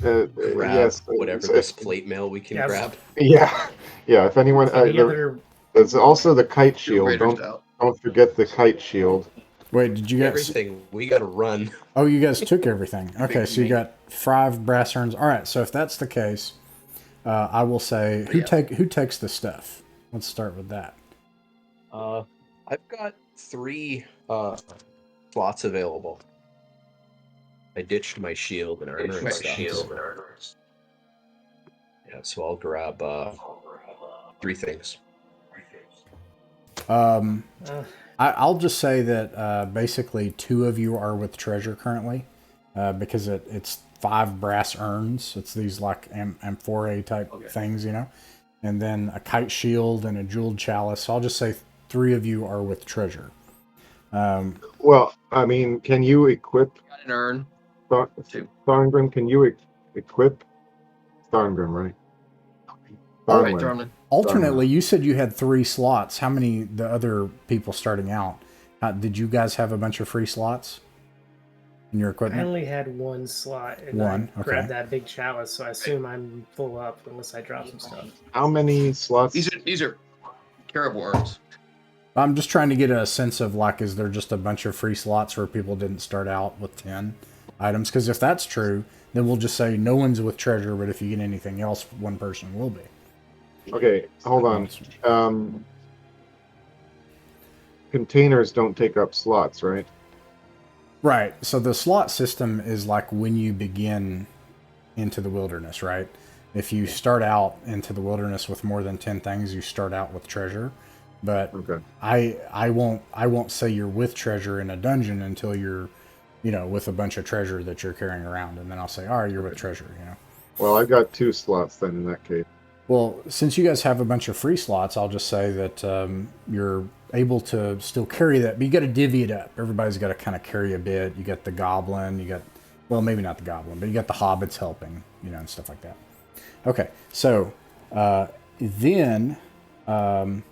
grab Yes. whatever this plate mail we can Yeah. grab, Yeah. Yeah. If anyone, Any other? there's also the kite shield. Raider style. Don't forget the kite shield. Wait, did you guys? everything we got to run. Oh, you guys took everything. Okay, Big so you me. got 5 brass urns. All right, so if that's the case, I will say who takes the stuff. Let's start with that. I've got 3 slots available. I ditched my shield and armor and stuff. Yeah, so I'll grab 3 things. I'll just say that basically 2 of you are with treasure currently, because it's 5 brass urns. It's these like amphorae type things, you know, and then a kite shield and a jeweled chalice. So I'll just say 3 of you are with treasure. Well, I mean, can you equip Got an urn. Thorngrim? Can you equip Thorngrim, right? All right, Thornwyn. Thornlin. Alternately, you said you had 3 slots. How many the other people starting out? Did you guys have a bunch of free slots in your I equipment? only had 1 slot, and One, I okay. grabbed that big chalice, so I assume I'm full up unless I drop some stuff. How many slots? These are caribou urns. I'm just trying to get a sense of like, is there just a bunch of free slots where people didn't start out with 10 items? Because if that's true, then we'll just say no one's with treasure, but if you get anything else, 1 person will be. Okay, hold on. Containers don't take up slots, right? Right. So the slot system is like when you begin into the wilderness, right? If you start out into the wilderness with more than 10 things, you start out with treasure. But Okay. I won't say you're with treasure in a dungeon until you're, you know, with a bunch of treasure that you're carrying around, and then I'll say, all right, you're with treasure, you know. Well, I've got 2 slots then in that case. Well, since you guys have a bunch of free slots, I'll just say that you're able to still carry that, but you got to divvy it up. Everybody's got to kind of carry a bit. You got the goblin, you got, well, maybe not the goblin, but you got the hobbits helping, you know, and stuff like that. Okay, so then, and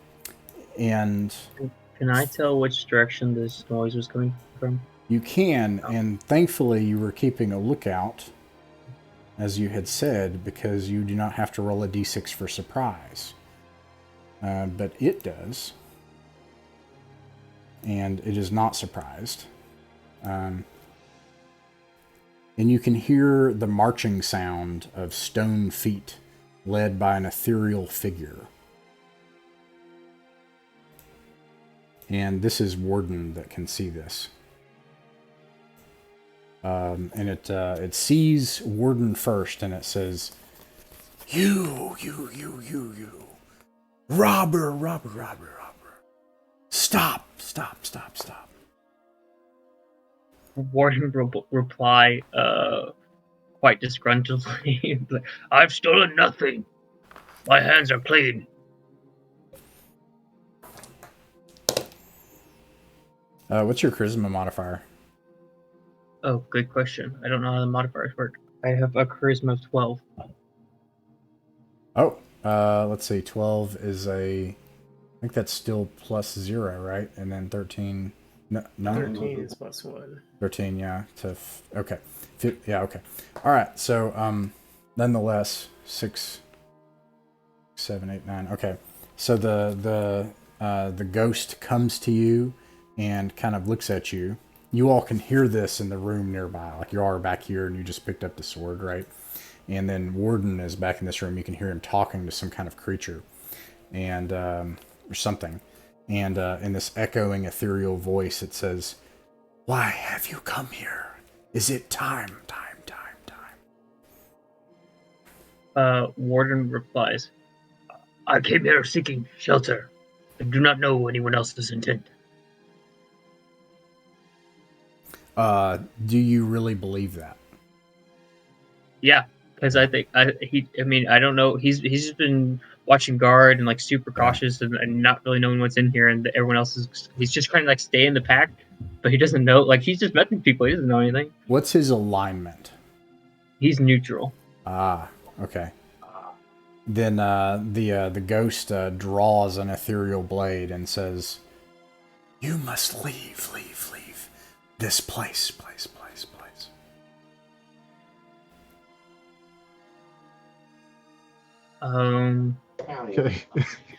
Can I tell which direction this noise was coming from? you can, and thankfully you were keeping a lookout, as you had said, because you do not have to roll a d6 for surprise. But it does. And it is not surprised. And you can hear the marching sound of stone feet led by an ethereal figure. And this is Warden that can see this. And it sees Warden first, and it says, You. Robber. Stop. Warden reply quite disgruntledly. I've stolen nothing. My hands are clean. What's your charisma modifier? Oh, good question. I don't know how the modifiers work. I have a charisma of 12. Oh, let's see. 12 is I think that's still plus 0, right? And then 13. No. 13 is plus 1. 13, yeah. Okay. Yeah, okay. All right. So, nonetheless, 6, 7, 8, 9. Okay. So the ghost comes to you and kind of looks at you. You all can hear this in the room nearby. Like you are back here and you just picked up the sword, right? And then Warden is back in this room. You can hear him talking to some kind of creature and or something. And in this echoing ethereal voice, it says, Why have you come here? Is it time? Warden replies, I came here seeking shelter. I do not know anyone else's intent. Do you really believe that? Yeah, because I think I don't know. He's just been watching guard and like super cautious and not really knowing what's in here, and everyone else he's just trying to like stay in the pack, but he doesn't know. Like he's just met these people, he doesn't know anything. What's his alignment? He's neutral. Ah, okay. Then the ghost draws an ethereal blade and says, "You must leave this place." Okay.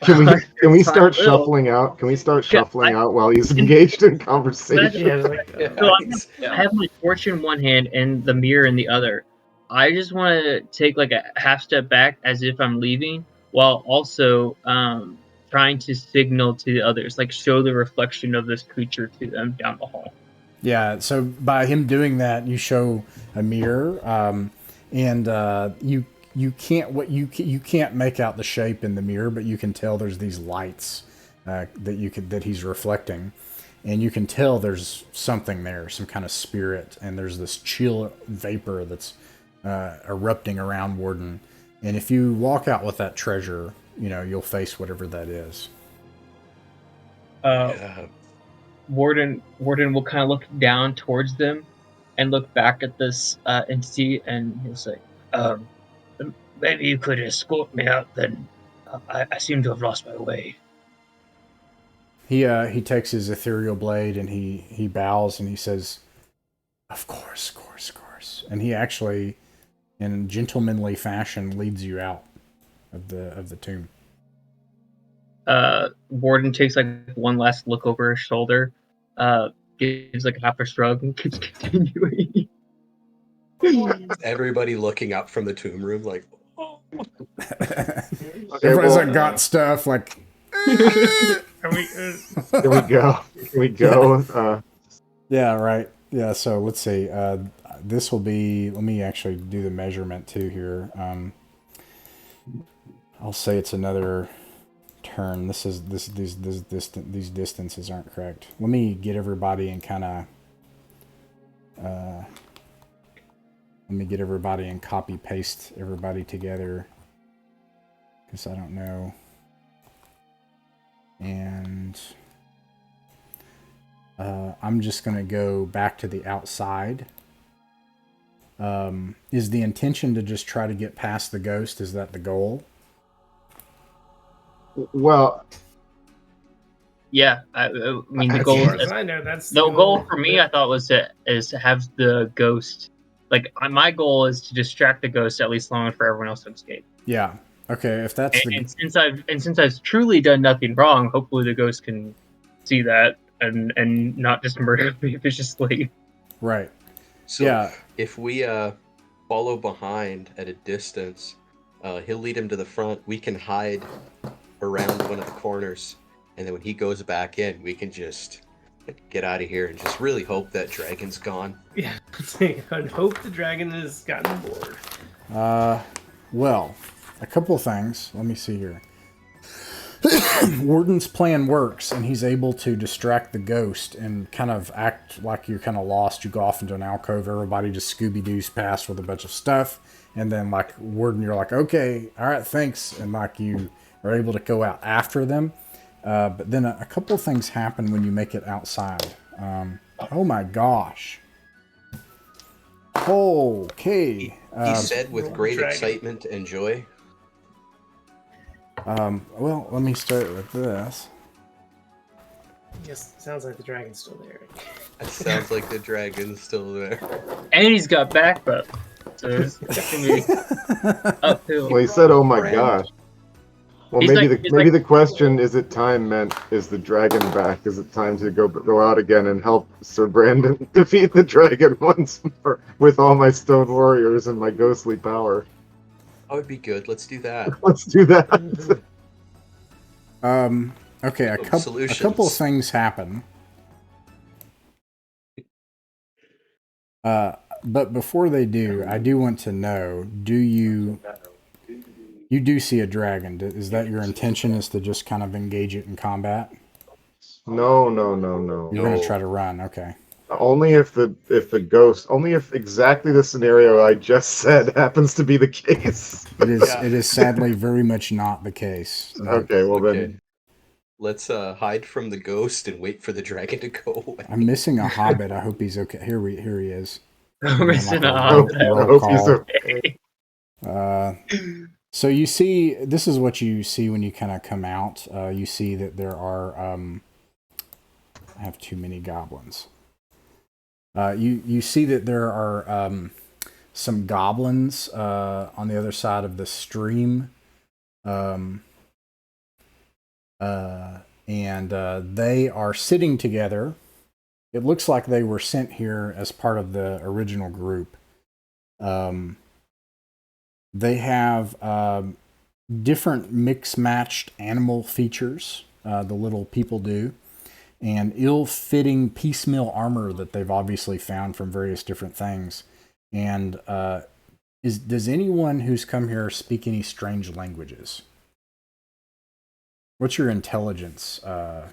Can we start shuffling out? Can we start shuffling out while he's engaged in conversation? I have my torch in one hand and the mirror in the other. I just want to take like a half step back as if I'm leaving, while also trying to signal to the others, like show the reflection of this creature to them down the hall. Yeah. So by him doing that, you show a mirror, and you can't make out the shape in the mirror, but you can tell there's these lights that he's reflecting, and you can tell there's something there, some kind of spirit, and there's this chill vapor that's erupting around Warden. And if you walk out with that treasure, you'll face whatever that is. Warden will kind of look down towards them and look back at this entity, and he'll say, maybe you could escort me out then. I seem to have lost my way. He takes his ethereal blade and he bows and he says, of course. And he actually, in gentlemanly fashion, leads you out of the tomb. Warden takes like one last look over his shoulder, gives like half a shrug and keeps continuing. Everybody looking up from the tomb room like, oh. Everybody's like got stuff like. Here we go. Yeah, right. Yeah, so let's see. This will be. Let me actually do the measurement too here. I'll say it's another turn. These distances aren't correct. Let me get everybody and kind of. Let me get everybody and copy paste everybody together, because I don't know. And I'm just going to go back to the outside. Is the intention to just try to get past the ghost? Is that the goal? Well, yeah. I mean, the goal. I know that's the goal for me. I thought was to have the ghost. Like my goal is to distract the ghost at least long enough for everyone else to escape. Yeah. Okay. If that's and since I've truly done nothing wrong, hopefully the ghost can see that and not just murder me viciously. Right. So yeah. If we follow behind at a distance, he'll lead him to the front. We can hide around one of the corners, and then when he goes back in, we can just get out of here and just really hope that dragon's gone. Yeah, and hope the dragon has gotten bored. Well, a couple of things. Let me see here. Warden's plan works, and he's able to distract the ghost and kind of act like you're kind of lost. You go off into an alcove, everybody just Scooby-Doo's past with a bunch of stuff, and then like Warden, you're like, okay, all right, thanks, and like you are able to go out after them. But then a couple of things happen when you make it outside. Oh my gosh. Okay. He said with great excitement and joy. Well, let me start with this. Yes, sounds like the dragon's still there. It sounds like the dragon's still there. And he's got backup. So it's gonna be uphill. Well, he said, "Oh my gosh." Well, He's maybe the question is: it time meant is the dragon back? Is it time to go out again and help Sir Brandon defeat the dragon once more with all my stone warriors and my ghostly power? That would be good. Let's do that. Let's do that. Okay, a couple of things happen. But before they do, I do want to know: do you do see a dragon? Is that your intention? Is to just kind of engage it in combat? No. You're gonna try to run. Okay. Only if the ghost, only if exactly the scenario I just said happens to be the case. It is sadly very much not the case. Okay, well Okay. then. Let's hide from the ghost and wait for the dragon to go away. I'm missing a hobbit. I hope he's okay. Here he is. I'm missing Like a a hobbit. roll I hope he's call. okay. So you see, this is what you see when you kind of come out. You see that there are, I have too many goblins. You see that there are some goblins on the other side of the stream. And they are sitting together. It looks like they were sent here as part of the original group. They have different mix-matched animal features, the little people do, and ill-fitting piecemeal armor that they've obviously found from various different things. And does anyone who's come here speak any strange languages? What's your intelligence? I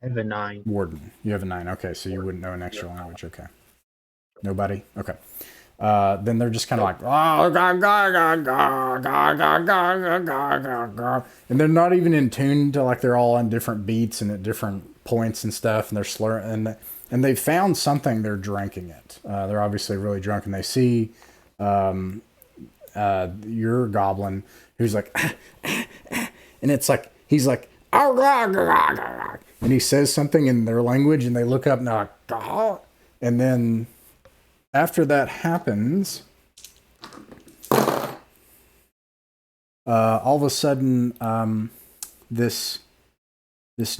have a 9. Warden. You have a 9. Okay, so you wouldn't know an extra language. Okay. Nobody? Okay. Then they're just kind of like, oh, and they're not even in tune to, like, they're all on different beats and at different points and stuff, and they're slurring, and they found something, they're drinking it. They're obviously really drunk, and they see your goblin who's like, and it's like, he's like, and he says something in their language, and they look up and they're like, and then after that happens, all of a sudden, this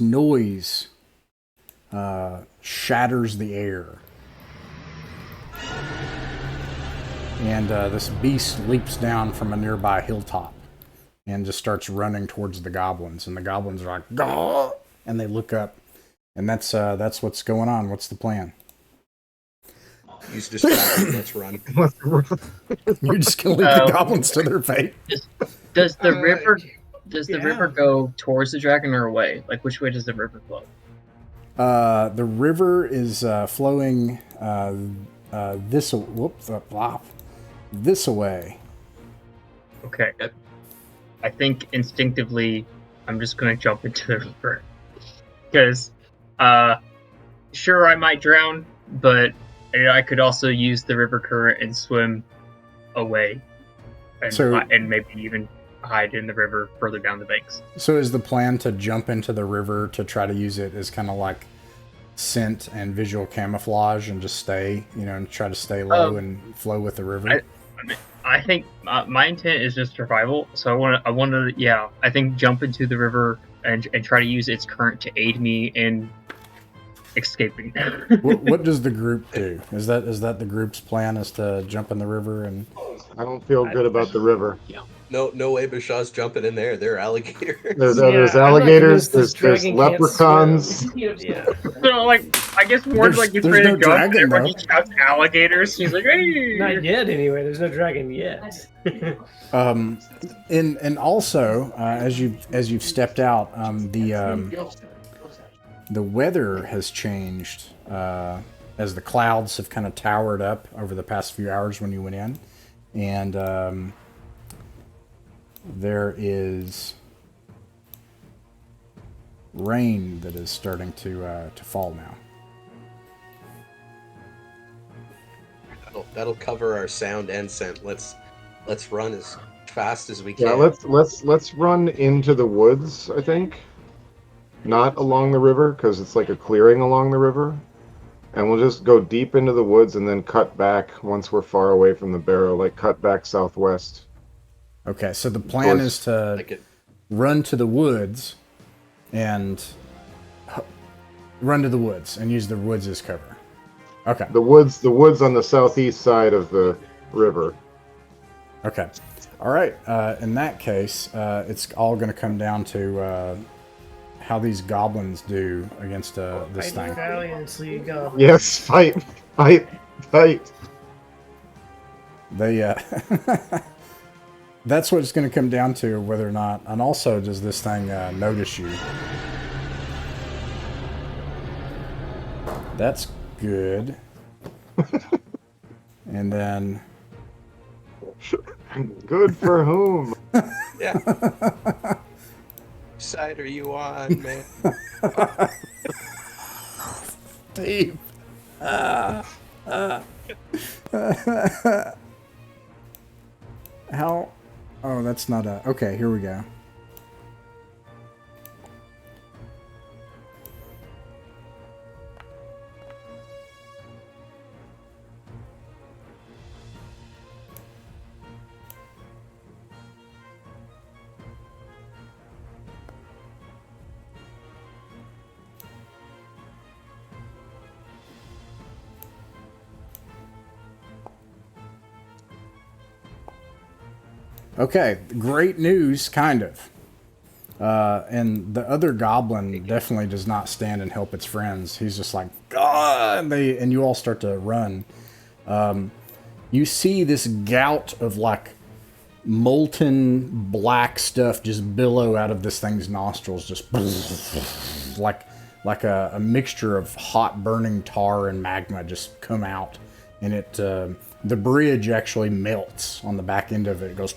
noise shatters the air. And this beast leaps down from a nearby hilltop and just starts running towards the goblins. And the goblins are like, "Gah!" And they look up. And that's what's going on. What's the plan? Use distraction. Let's run. You're just going to leave the goblins to their fate? Does the river go towards the dragon or away? Like, which way does the river flow? The river is flowing this away. Okay. I think instinctively I'm just going to jump into the river. Because, sure, I might drown, but I could also use the river current and swim away. And maybe even hide in the river further down the banks. So is the plan to jump into the river to try to use it as kind of like scent and visual camouflage and just stay, and try to stay low and flow with the river? I think my intent is just survival. So I want to, I think jump into the river and try to use its current to aid me in escaping. What does the group do? Is that the group's plan, is to jump in the river? And I don't feel good about the river. No way Bashaw's jumping in there. They're alligators. There's alligators, there's leprechauns. Yeah. So, like, I guess Ward's like, gets ready to jump, and everyone just shouts alligators. He's like, hey! Not yet, anyway. There's no dragon yet. And also, as you've stepped out, the weather has changed as the clouds have kind of towered up over the past few hours when you went in, and there is rain that is starting to fall now. That'll cover our sound and scent. Let's run as fast as we can. Yeah, let's run into the woods, I think. Not along the river, because it's like a clearing along the river. And we'll just go deep into the woods and then cut back once we're far away from the barrow, like cut back southwest. Okay, so the plan is to run to the woods and use the woods as cover. Okay. The woods on the southeast side of the river. Okay. All right. In that case, it's all going to come down to how these goblins do against this thing. Valiantly, goblins. Yes, fight. They that's what it's going to come down to, whether or not, and also does this thing notice you? That's good. And then... Good for whom? Yeah. Side are you on, man? Steve. How? Oh, that's not a... Okay, here we go. Okay, great news, kind of. And the other goblin definitely does not stand and help its friends. He's just like, God! And you all start to run. You see this gout of like molten black stuff just billow out of this thing's nostrils, just like a mixture of hot burning tar and magma just come out, and it the bridge actually melts on the back end of it. It goes,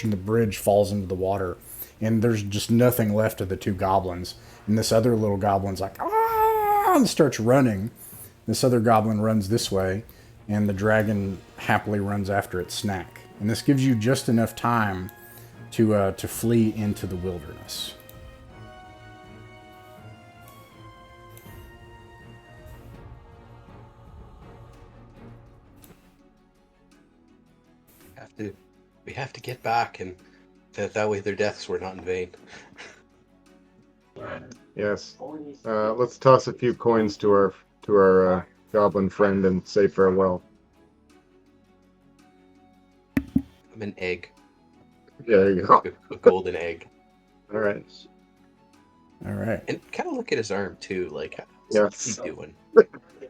and the bridge falls into the water, and there's just nothing left of the two goblins. And this other little goblin's like, ah, and starts running. This other goblin runs this way, and the dragon happily runs after its snack. And this gives you just enough time to flee into the wilderness. We have to get back, and that way their deaths were not in vain. Yes. Let's toss a few coins to our goblin friend and say farewell. I'm an egg. Yeah, there you go. A golden egg. All right. All right. And kind of look at his arm too. Like, Yes. how's he doing?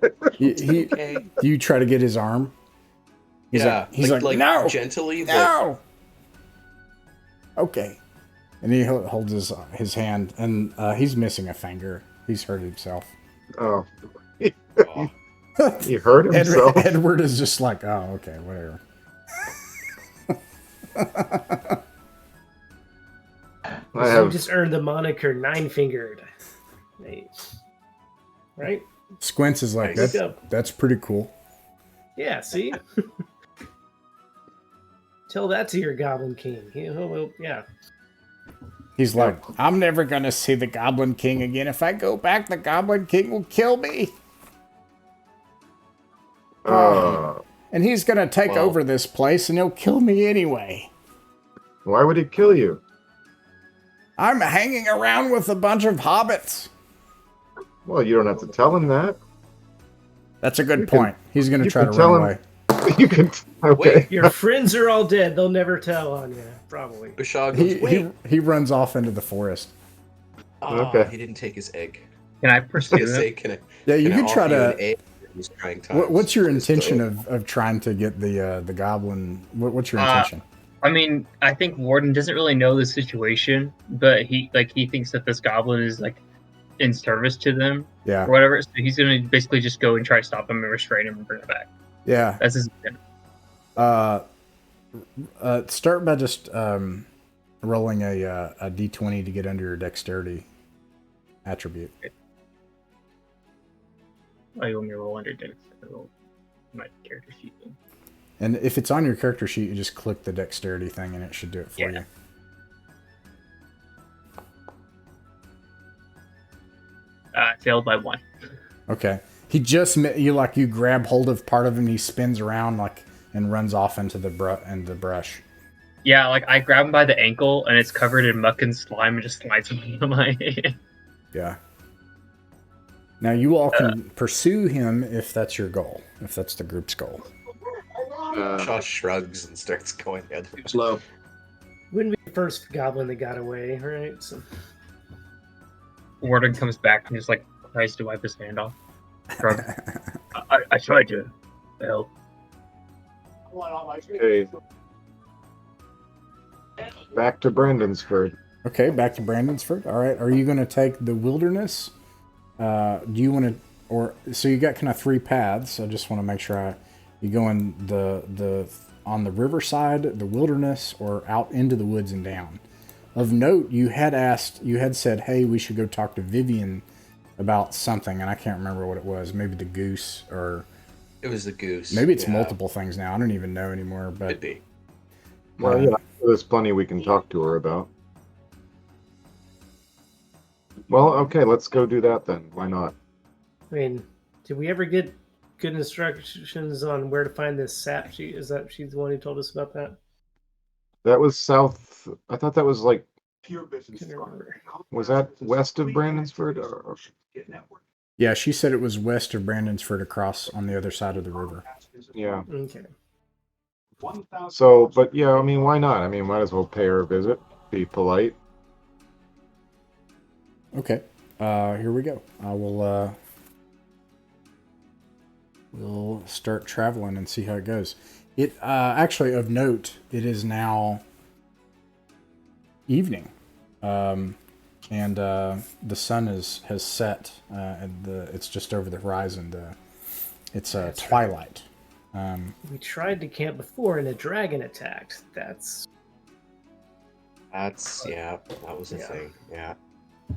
Okay. Do you try to get his arm? He's like, no, gently. no. Okay. And he holds his hand, and he's missing a finger. He's hurt himself. Oh. But, He hurt himself. Edward is just like, oh, okay, whatever. You just earned the moniker Nine-Fingered. Right? Squints is like, that's pretty cool. Yeah, see? Tell that to your Goblin King. Yeah. He's like, I'm never going to see the Goblin King again. If I go back, the Goblin King will kill me. And he's going to take over this place, and he'll kill me anyway. Why would he kill you? I'm hanging around with a bunch of hobbits. Well, you don't have to tell him that. That's a good point. He's going to try to run away. You can. Okay. Wait. Your friends are all dead. They'll never tell on you, probably. Bashar goes, wait. He runs off into the forest. Okay. He didn't take his egg. Can I pursue him? You could try to. What's What's your intention of trying to get the goblin? What's your intention? I mean, I think Warden doesn't really know the situation, but he thinks that this goblin is like in service to them, or whatever. So he's gonna basically just go and try to stop him and restrain him and bring him back. Yeah, that's his intent. Start by just rolling a d20 to get under your dexterity attribute. Oh, you want me to roll under dexterity? My character sheet. And if it's on your character sheet, you just click the dexterity thing, and it should do it for you. Failed by 1. Okay. He just you grab hold of part of him, and he spins around and runs off into the brush. Yeah, I grab him by the ankle, and it's covered in muck and slime, and just slides him into my hand. Yeah. Now you all can pursue him if that's your goal, if that's the group's goal. Shaw shrugs and starts going slow. Wouldn't be the first goblin that got away, right? So. Warden comes back and just tries to wipe his hand off. I tried to help. Okay. Back to Brandonsford. Okay, back to Brandonsford. All right. Are you going to take the wilderness? Do you want to so you got kind of 3 paths. I just want to make sure you go in on the riverside, the wilderness, or out into the woods and down. Of note, you had said, hey, we should go talk to Vivian about something, and I can't remember what it was. Maybe the goose, or it was the goose. Maybe it's multiple things now. I don't even know anymore. But could be. Well, yeah, there's plenty we can talk to her about. Well, okay, let's go do that then. Why not? I mean, did we ever get good instructions on where to find this sap? She's the one who told us about that? That was south. I thought that was like. Can't remember. Was that west of Brandonsford? Or... Yeah, she said it was west of Brandonsford, across on the other side of the river. Yeah. Okay. So, but yeah, I mean, why not? I mean, might as well pay her a visit. Be polite. Okay. Here we go. I will. We'll start traveling and see how it goes. It actually, of note, it is now evening, and the sun has set, and it's just over the horizon. It's twilight. We tried to camp before and a dragon attacked. That's yeah, that was the thing. Yeah.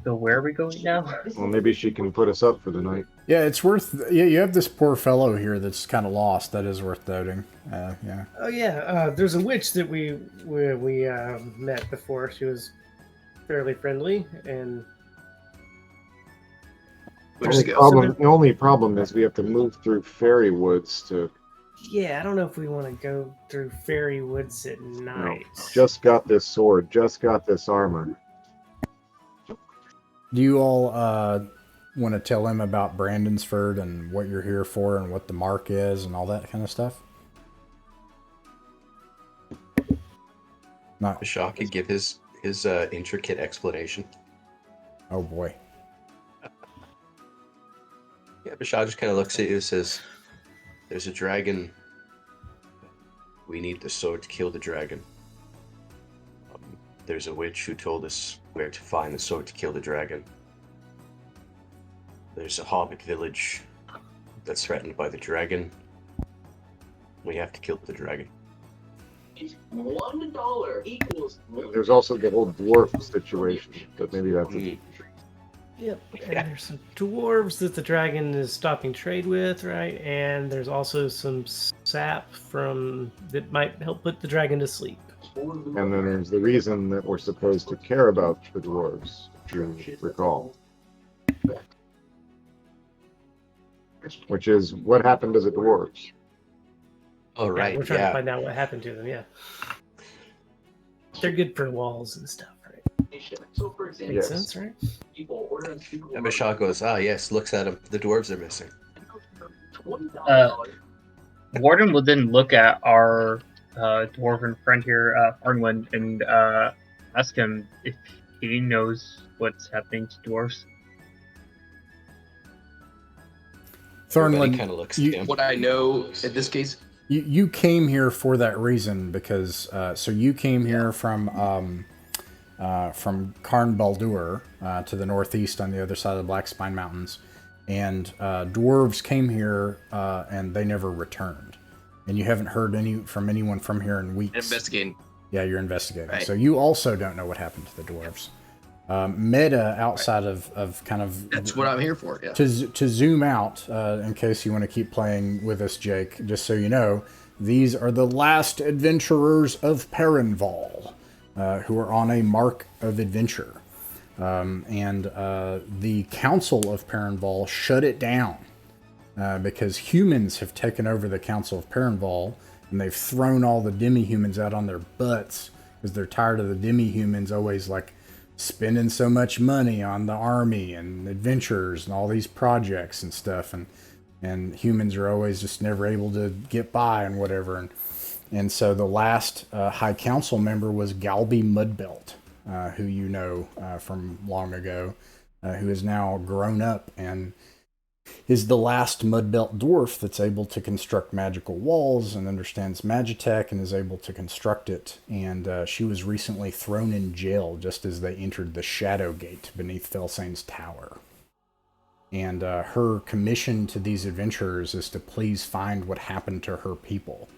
So where are we going now? Well, maybe she can put us up for the night. Yeah, it's worth. Yeah, you have this poor fellow here that's kind of lost. That is worth noting. Yeah. Oh yeah, there's a witch that we met before. She was fairly friendly, and The only problem is we have to move through fairy woods to. yeah, I don't know if we want to go through fairy woods at night. No, just got this sword. Just got this armor. Do you all want to tell him about Brandonsford and what you're here for and what the mark is and all that kind of stuff? Not. Bashak could give his intricate explanation. Oh boy. Yeah, Bashak just kind of looks at you and says, "There's a dragon. We need the sword to kill the dragon. There's a witch who told us where to find the sword to kill the dragon. There's a hobbit village that's threatened by the dragon. We have to kill the dragon." $1 equals. There's also the whole dwarf situation, but maybe that's. Yep. And there's some dwarves that the dragon is stopping trade with, right? And there's also some sap that might help put the dragon to sleep. And then there's the reason that we're supposed to care about the dwarves, if you recall. Which is what happened to the dwarves. Oh, right. Yeah, we're trying to find out what happened to them, yeah. They're good for walls and stuff, right? So, for example, Makes sense, right? people order on And Bashak goes, yes, looks at him. The dwarves are missing. Warden will then look at our dwarven friend here, Arnwin, and ask him if he knows what's happening to dwarves. Thornland kind of looks at him. What I know in this case, you came here for that reason because so you came here from Carn Baldur to the northeast on the other side of the Black Spine Mountains, and dwarves came here and they never returned, and you haven't heard from anyone from here in weeks. investigating. Yeah, you're investigating. Right. So you also don't know what happened to the dwarves. Meta outside of kind of That's what I'm here for. Yeah. to zoom out in case you want to keep playing with us, Jake. Just so you know, these are the last adventurers of Perenval, who are on a mark of adventure, and the Council of Perenval shut it down because humans have taken over the Council of Perenval, and they've thrown all the demi-humans out on their butts because they're tired of the demi-humans always like spending so much money on the army and adventures and all these projects and stuff, and humans are always just never able to get by and whatever, and so the last High Council member was Galby Mudbelt, who you know from long ago, who is now grown up and is the last Mudbelt dwarf that's able to construct magical walls and understands Magitech and is able to construct it. And she was recently thrown in jail just as they entered the Shadow Gate beneath Felsane's tower. And her commission to these adventurers is to please find what happened to her people.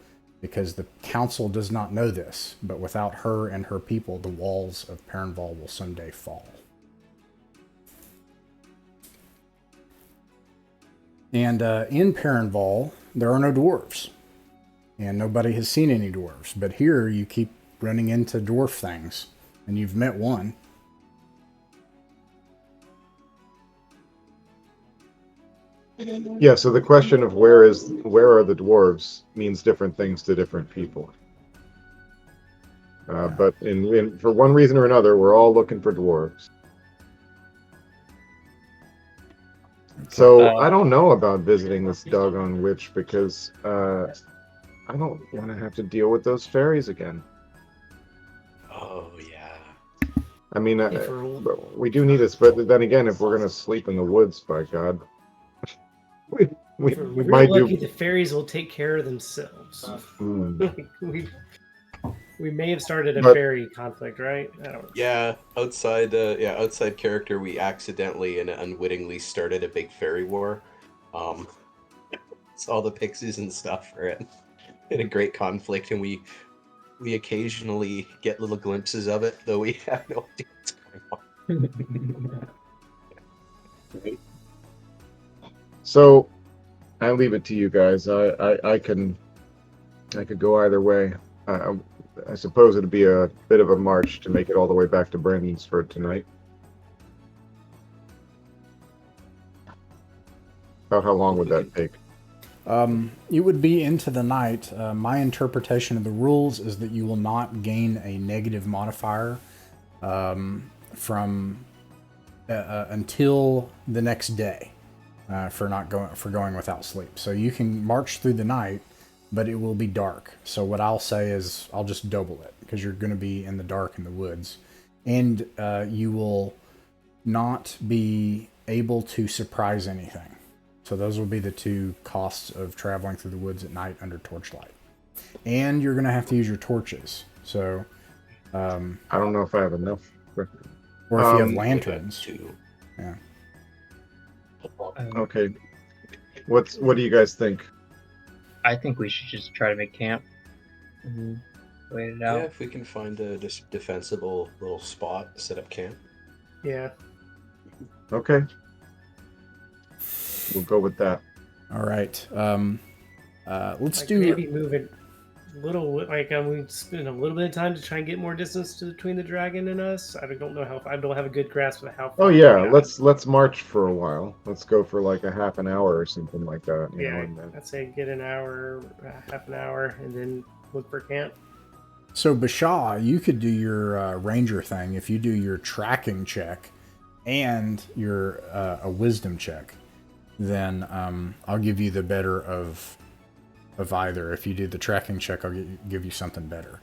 Because the council does not know this, but without her and her people, the walls of Perrinval will someday fall. And in Perrinval, there are no dwarves. And nobody has seen any dwarves. But here, you keep running into dwarf things. And you've met one. Yeah, so the question of where are the dwarves means different things to different people. But for one reason or another, we're all looking for dwarves. So I don't know about visiting this doggone witch because I don't want to have to deal with those fairies again. Oh yeah. I mean, but we do need us. But then again, if we're gonna sleep in the woods, by God, we We're might lucky do. the fairies will take care of themselves. We may have started a fairy conflict, right? I don't know. Yeah, outside character, we accidentally and unwittingly started a big fairy war. So all the pixies and stuff are in a great conflict, and we occasionally get little glimpses of it, though we have no idea what's going on. So I leave it to you guys. I could go either way. I suppose it'd be a bit of a march to make it all the way back to Brandsonford tonight. About how long would that take? It would be into the night. My interpretation of the rules is that you will not gain a negative modifier from until the next day for going without sleep. So you can march through the night, but it will be dark. So what I'll say is I'll just double it because you're going to be in the dark in the woods, and you will not be able to surprise anything. So those will be the two costs of traveling through the woods at night under torchlight. And you're going to have to use your torches. So I don't know if I have enough. Or if you have lanterns. Yeah. Okay. What do you guys think? I think we should just try to make camp and wait it out. Yeah, if we can find a just defensible little spot to set up camp. Yeah. Okay. We'll go with that. All right. Let's maybe move it a little. We spend a little bit of time to try and get more distance between the dragon and us. I don't know how. I don't have a good grasp of how. Oh yeah, let's march for a while. Let's go for like a half an hour or something like that. I'd say get an hour, half an hour, and then look for camp. So Bashaw, you could do your ranger thing if you do your tracking check and your a wisdom check. Then I'll give you the better of either. If you do the tracking check, I'll give you something better.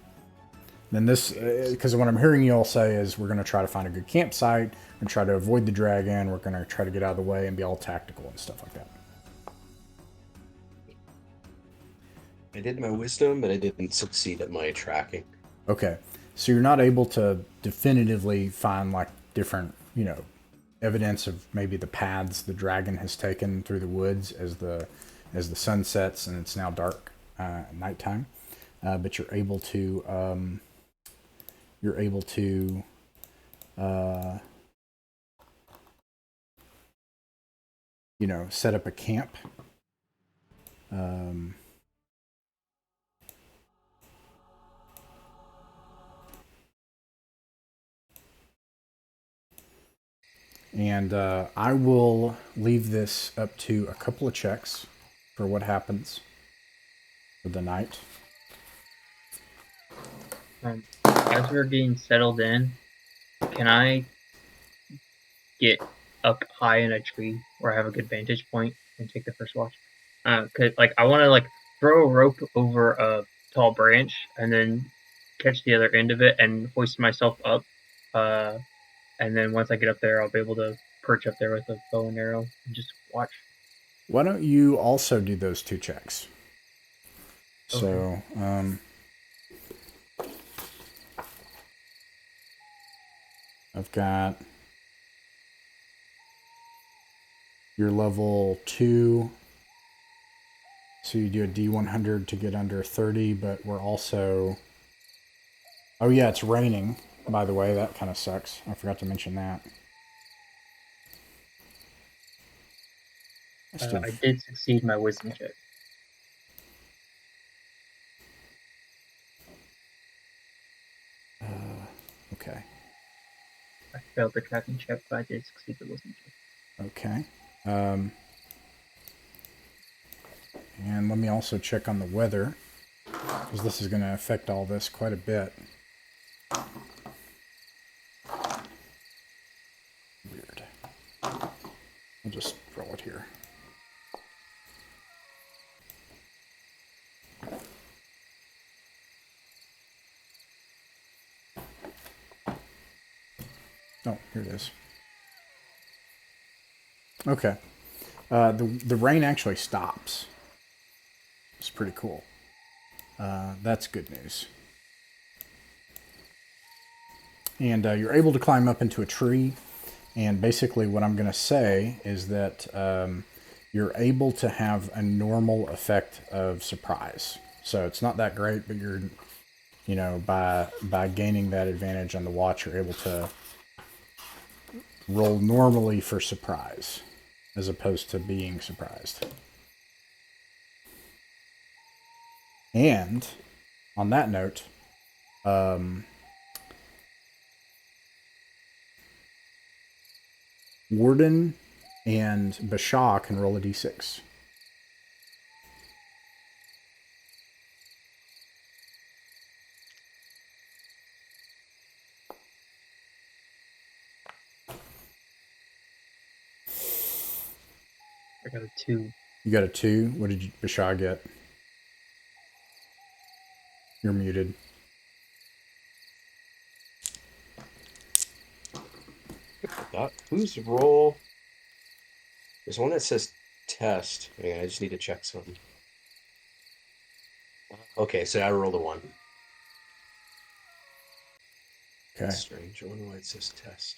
Then this, because what I'm hearing you all say is we're going to try to find a good campsite and try to avoid the dragon. We're going to try to get out of the way and be all tactical and stuff like that. I did my wisdom, but I didn't succeed at my tracking. Okay, so you're not able to definitively find like different, evidence of maybe the paths the dragon has taken through the woods as the sun sets and it's now dark nighttime, but you're able to set up a camp. And I will leave this up to a couple of checks for what happens for the night. As we're getting settled in, can I get up high in a tree where I have a good vantage point and take the first watch? Cause I want to throw a rope over a tall branch and then catch the other end of it and hoist myself up. And then once I get up there, I'll be able to perch up there with a bow and arrow and just watch. Why don't you also do those two checks? Okay. So, I've got You're level 2. So you do a D100 to get under 30, but we're also... Oh yeah, it's raining, by the way. That kind of sucks. I forgot to mention that. I did succeed my wisdom check. Okay. I failed the tracking check, but I did succeed the wisdom check. Okay. And let me also check on the weather, because this is going to affect all this quite a bit. Weird. I'll just roll it here. Oh, here it is. Okay. The rain actually stops. It's pretty cool. That's good news. And you're able to climb up into a tree. And basically what I'm going to say is that you're able to have a normal effect of surprise. So it's not that great, but you're, you know, by gaining that advantage on the watch, you're able to roll normally for surprise, as opposed to being surprised. And on that note, Warden and Bashaw can roll a d6. I got a 2. You got a 2. What did Bashaw get? You're muted. Whose roll? There's one that says test. Hang on, I just need to check something. Okay, so I rolled a 1. Okay. That's strange. I wonder why it says test.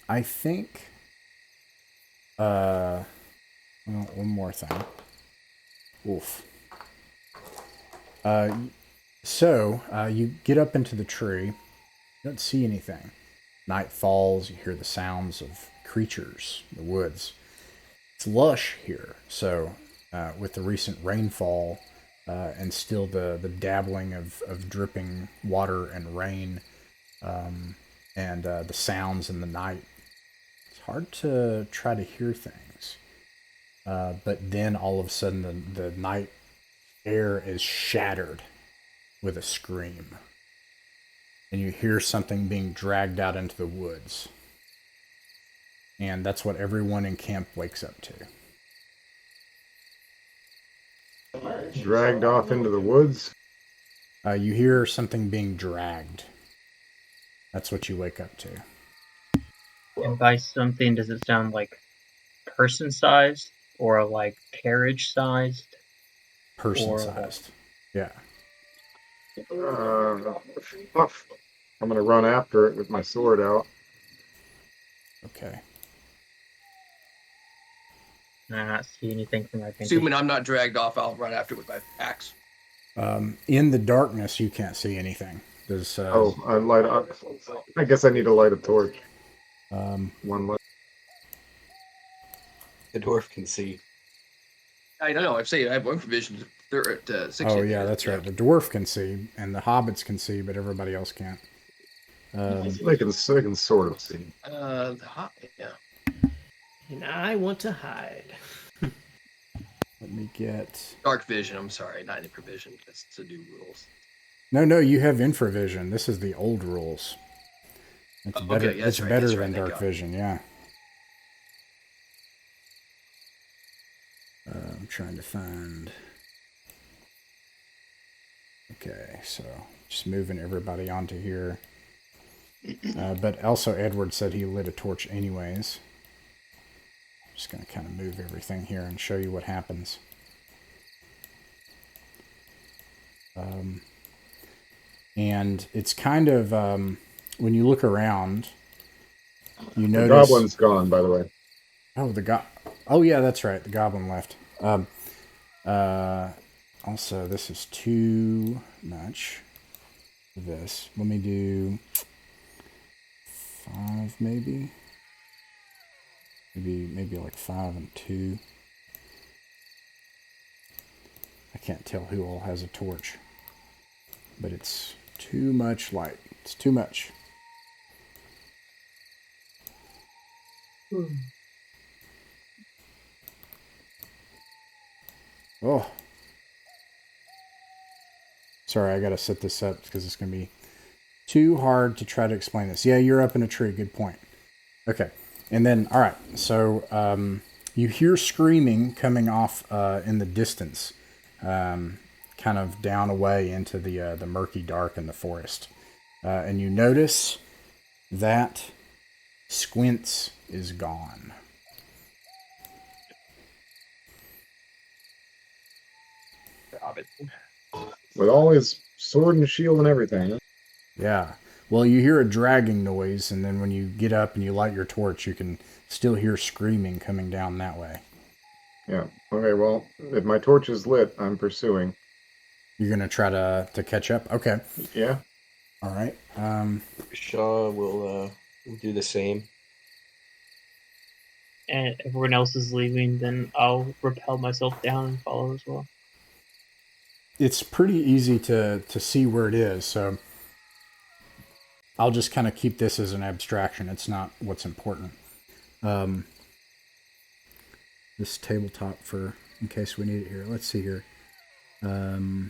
I think, well, one more thing. Oof. So, you get up into the tree. You don't see anything. Night falls. You hear the sounds of creatures in the woods. It's lush here. So, with the recent rainfall and still the dabbling of dripping water and rain and the sounds in the night, it's hard to try to hear things. But then all of a sudden the night air is shattered with a scream. And you hear something being dragged out into the woods. And that's what everyone in camp wakes up to. Dragged off into the woods. You hear something being dragged. That's what you wake up to. And by something, does it sound like person-sized or like carriage-sized? Person-sized. Yeah. I'm going to run after it with my sword out. Okay. And I not see anything from my vantage. Assuming I'm not dragged off, I'll run after it with my axe. In the darkness, you can't see anything. There's I light up. I guess I need to light a torch. One light. The dwarf can see. I don't know. I've said I have one provision at 60. Oh yeah, that's right. The dwarf can see, and the hobbits can see, but everybody else can't. They can sort of see. Yeah. And I want to hide. Let me get... Dark vision. I'm sorry, not any provision. That's the new rules. No, you have infravision. This is the old rules. It's better. Okay, It's right, better right, than dark vision. Yeah. trying to find. Okay, so just moving everybody onto here. But also Edward said he lit a torch anyways. Just going to kind of move everything here and show you what happens. And it's kind of, when you look around, you notice... The goblin's gone, by the way. Oh, oh yeah, that's right. The goblin left. Also, this is too much for this. Let me do 5, maybe. Maybe like 5 and 2. I can't tell who all has a torch, but it's too much light. It's too much. Oh. Sorry, I gotta set this up because it's gonna be too hard to try to explain this. Yeah, you're up in a tree. Good point. Okay. And then, all right. So you hear screaming coming off in the distance, kind of down away into the murky dark in the forest. And you notice that Squints is gone. With all his sword and shield and everything. Huh? Yeah. Well, you hear a dragging noise, and then when you get up and you light your torch, you can still hear screaming coming down that way. Yeah. Okay, well, if my torch is lit, I'm pursuing. You're going to try to catch up? Okay. Yeah. All right. Shaw will do the same. And everyone else is leaving, then I'll rappel myself down and follow as well. It's pretty easy to see where it is, so I'll just kind of keep this as an abstraction. It's not what's important. This tabletop for in case we need it here. Let's see here. And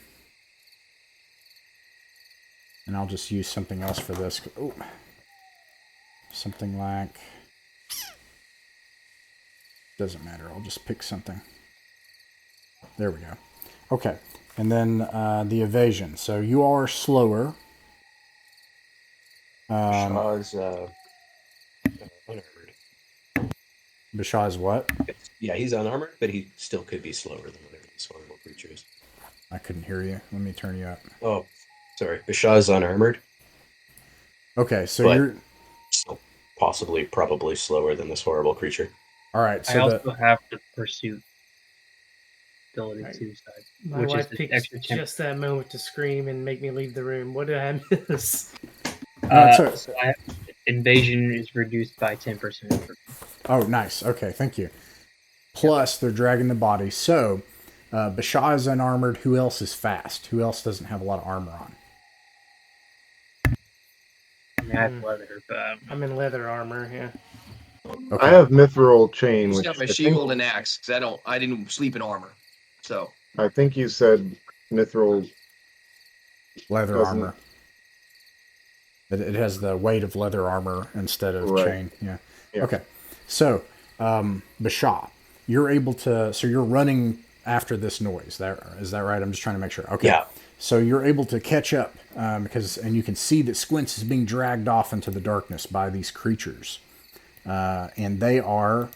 I'll just use something else for this. Oh, something like... Doesn't matter. I'll just pick something. There we go. Okay. And then the evasion. So you are slower. Shaw's unarmored. Bashaw's what? Yeah, he's unarmored, but he still could be slower than whatever these horrible creatures. I couldn't hear you. Let me turn you up. Oh, sorry. Bashaw's unarmored. Okay, so but you're still probably slower than this horrible creature. all right. So I also have the pursuit ability too, My which is wife the picked extra 10. just that moment to scream and make me leave the room. What did I miss? So I have, invasion is reduced by 10%. Oh, nice. Okay, thank you. Plus, they're dragging the body. So, Bashaw is unarmored. Who else is fast? Who else doesn't have a lot of armor on? I mean, I have leather, but I'm in leather armor. Yeah. Okay. I have mithril chain, He's which got my shield and axe because I didn't sleep in armor. So I think you said mithril Leather doesn't- armor. It has the weight of leather armor instead of Right. chain. Yeah. Yeah. Okay. So, Bashaw, you're able to. So you're running after this noise. Is that right? I'm just trying to make sure. Okay. Yeah. So you're able to catch up and you can see that Squints is being dragged off into the darkness by these creatures, and they are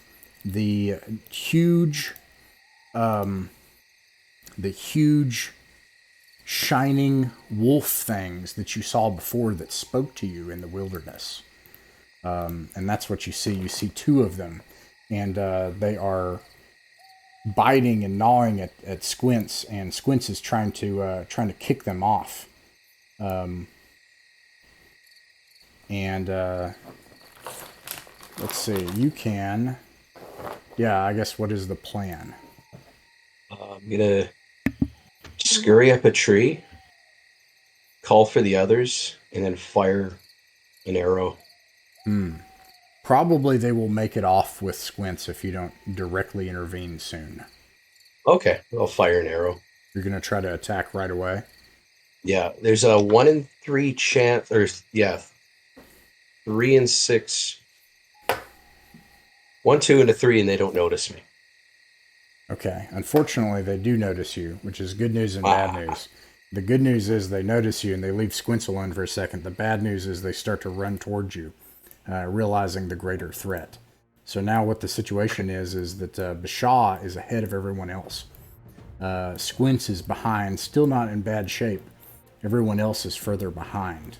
the huge shining wolf things that you saw before that spoke to you in the wilderness. And that's what you see. You see 2 of them, and they are biting and gnawing at Squints, and Squints is trying to kick them off. Let's see. You can. Yeah, I guess what is the plan? I'm gonna scurry up a tree, call for the others, and then fire an arrow. Probably they will make it off with Squints if you don't directly intervene soon. Okay, I'll fire an arrow. You're going to try to attack right away? Yeah, there's a 1 in 3 chance, 3 and 6. 1, 2, and a 3, and they don't notice me. Okay. Unfortunately, they do notice you, which is good news and bad news. The good news is they notice you and they leave Squints alone for a second. The bad news is they start to run towards you, realizing the greater threat. So now what the situation is that Bashaw is ahead of everyone else. Squints is behind, still not in bad shape. Everyone else is further behind.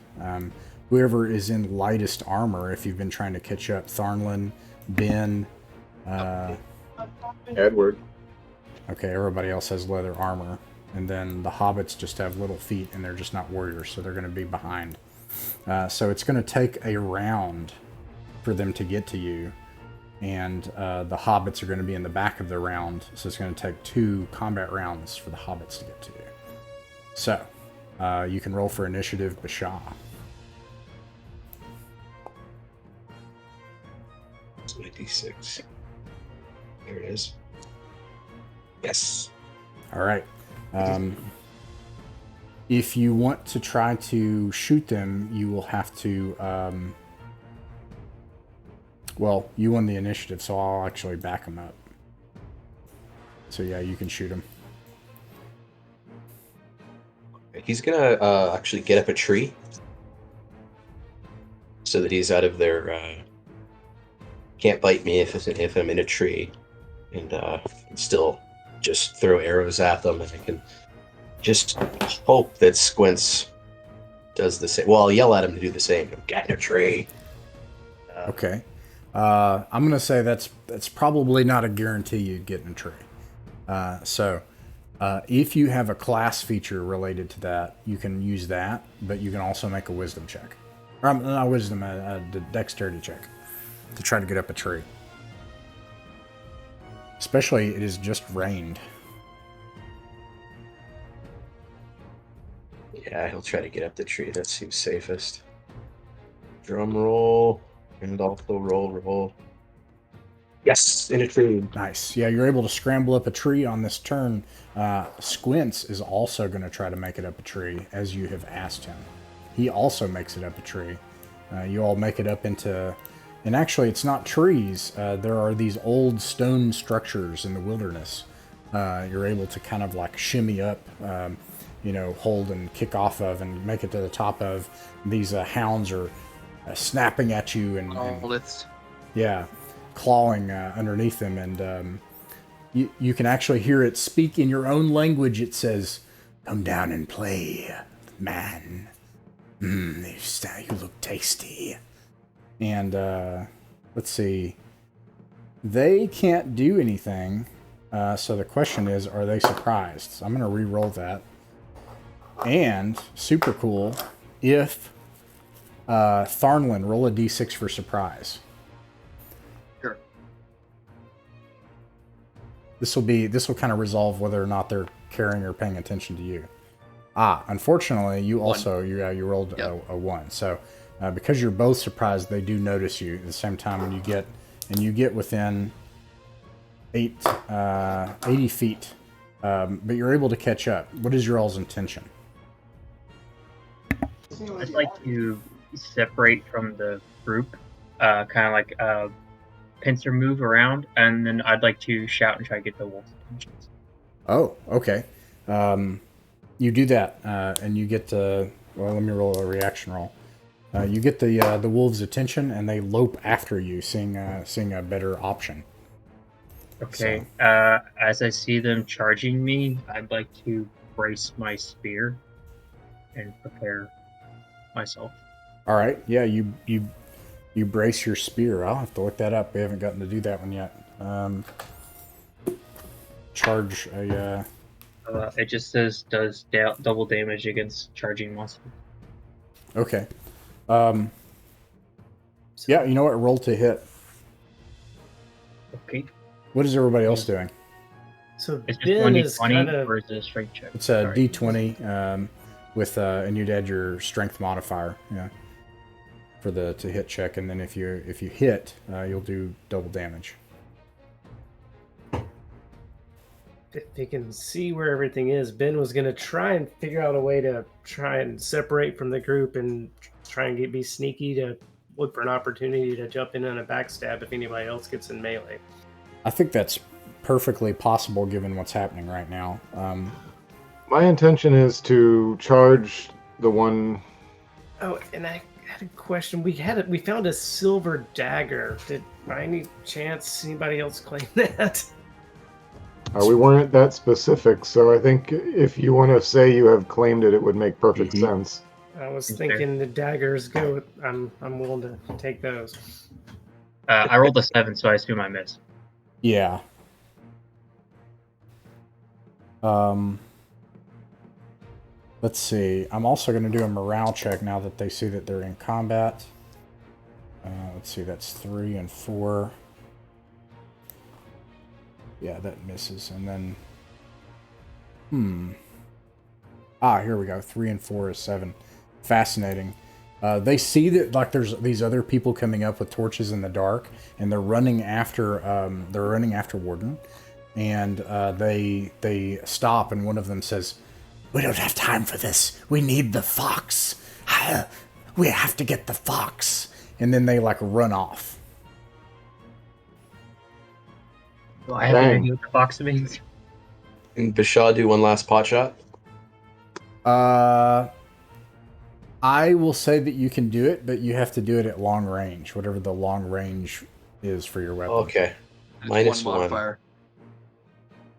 Whoever is in lightest armor, if you've been trying to catch up, Tharnlin, Ben, Edward. okay, everybody else has leather armor. And then the hobbits just have little feet, and they're just not warriors, so they're going to be behind. So it's going to take a round for them to get to you. And the hobbits are going to be in the back of the round, so it's going to take 2 combat rounds for the hobbits to get to you. So, you can roll for initiative, Bashaw. It's my D6. There it is. Yes. All right. If you want to try to shoot them, you will have to... well, you won the initiative, so I'll actually back them up. So yeah, you can shoot him. He's gonna actually get up a tree so that he's out of their... can't bite me if I'm in a tree, and still just throw arrows at them, and I can just hope that Squints does the same. Well, I'll yell at him to do the same. Get in a tree. Okay. I'm gonna say that's probably not a guarantee you'd get in a tree. So if you have a class feature related to that, you can use that, but you can also make a wisdom check. Or not wisdom, a dexterity check to try to get up a tree. Especially it has just rained. Yeah, he'll try to get up the tree. That seems safest. Drum roll, and also roll. Yes, in a tree. Nice. Yeah, you're able to scramble up a tree on this turn. Squints is also going to try to make it up a tree, as you have asked him. He also makes it up a tree. You all make it up into... And actually, it's not trees. There are these old stone structures in the wilderness. You're able to kind of like shimmy up, hold and kick off of and make it to the top of. These hounds are snapping at you and yeah, clawing underneath them. And you can actually hear it speak in your own language. It says, "Come down and play, man. You look tasty." And let's see. They can't do anything. So the question is, are they surprised? So I'm going to re-roll that. And super cool, if Tharnlin, roll a d6 for surprise. Sure. This will kind of resolve whether or not they're caring or paying attention to you. Unfortunately, you also you rolled a 1. So because you're both surprised, they do notice you at the same time when you get within 80 feet, but you're able to catch up. What is your all's intention? I'd like to separate from the group, kind of like a pincer move around, and then I'd like to shout and try to get the wolf's attention. Oh, okay. You do that, and you get the... Well, let me roll a reaction roll. You get the wolves' attention, and they lope after you, seeing a better option. Okay. So. As I see them charging me, I'd like to brace my spear and prepare myself. All right. Yeah, you brace your spear. I'll have to look that up. We haven't gotten to do that one yet. Charge a... it just says does double damage against charging monsters. Okay. Yeah, you know what? Roll to hit. Okay. What is everybody else doing? So it's just Ben 1d20 is kind of... or is it a strength check? It's a d20 with and you'd add your strength modifier, for the to hit check, and then if you hit, you'll do double damage. If they can see where everything is, Ben was going to try and figure out a way to try and separate from the group and try and be sneaky to look for an opportunity to jump in on a backstab if anybody else gets in melee. I think that's perfectly possible given what's happening right now. My intention is to charge the one. Oh, and I had a question. We found a silver dagger. Did by any chance anybody else claim that? We weren't that specific, so I think if you want to say you have claimed it, it would make perfect sense. I was thinking the daggers go. I'm willing to take those. I rolled a 7, so I assume I missed. Yeah. Let's see. I'm also going to do a morale check now that they see that they're in combat. Let's see. That's 3 and 4. Yeah, that misses. And then... here we go. 3 and 4 is 7. Fascinating. They see that like there's these other people coming up with torches in the dark, and they're running after Warden, and they stop, and one of them says, "We don't have time for this. We need the fox. We have to get the fox." And then they like run off. Do I have any idea what the fox means? Can Bashaw do one last pot shot? I will say that you can do it, but you have to do it at long range, whatever the long range is for your weapon. Okay. It's -1. modifier.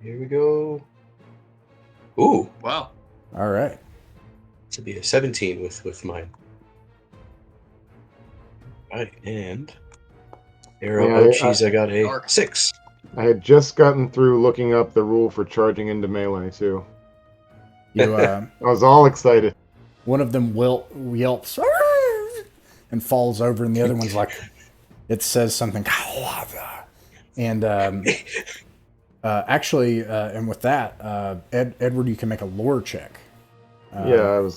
Here we go. Ooh. Wow. All right. This would be a 17 with mine. Right, and arrow ouchies, I got a Dark. 6. I had just gotten through looking up the rule for charging into melee, too. You, I was all excited. one of them yelps and falls over, and the other one's like, it says something, and actually, and with that, Edward, you can make a lore check. Yeah,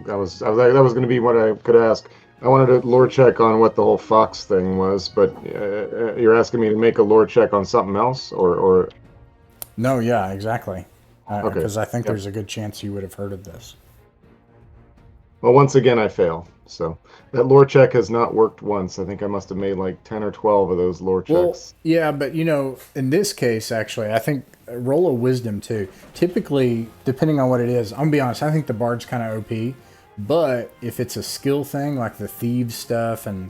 that was going to be what I could ask. I wanted a lore check on what the whole fox thing was, but you're asking me to make a lore check on something else, or... No, yeah, exactly. Okay. Because I think there's a good chance you would have heard of this. Well, once again, I fail. So that lore check has not worked once. I think I must have made like 10 or 12 of those lore checks. Well, yeah, but you know, in this case, actually, I think roll a wisdom too. Typically, depending on what it is, I'm gonna be honest, I think the bard's kind of OP. But if it's a skill thing, like the thieves stuff and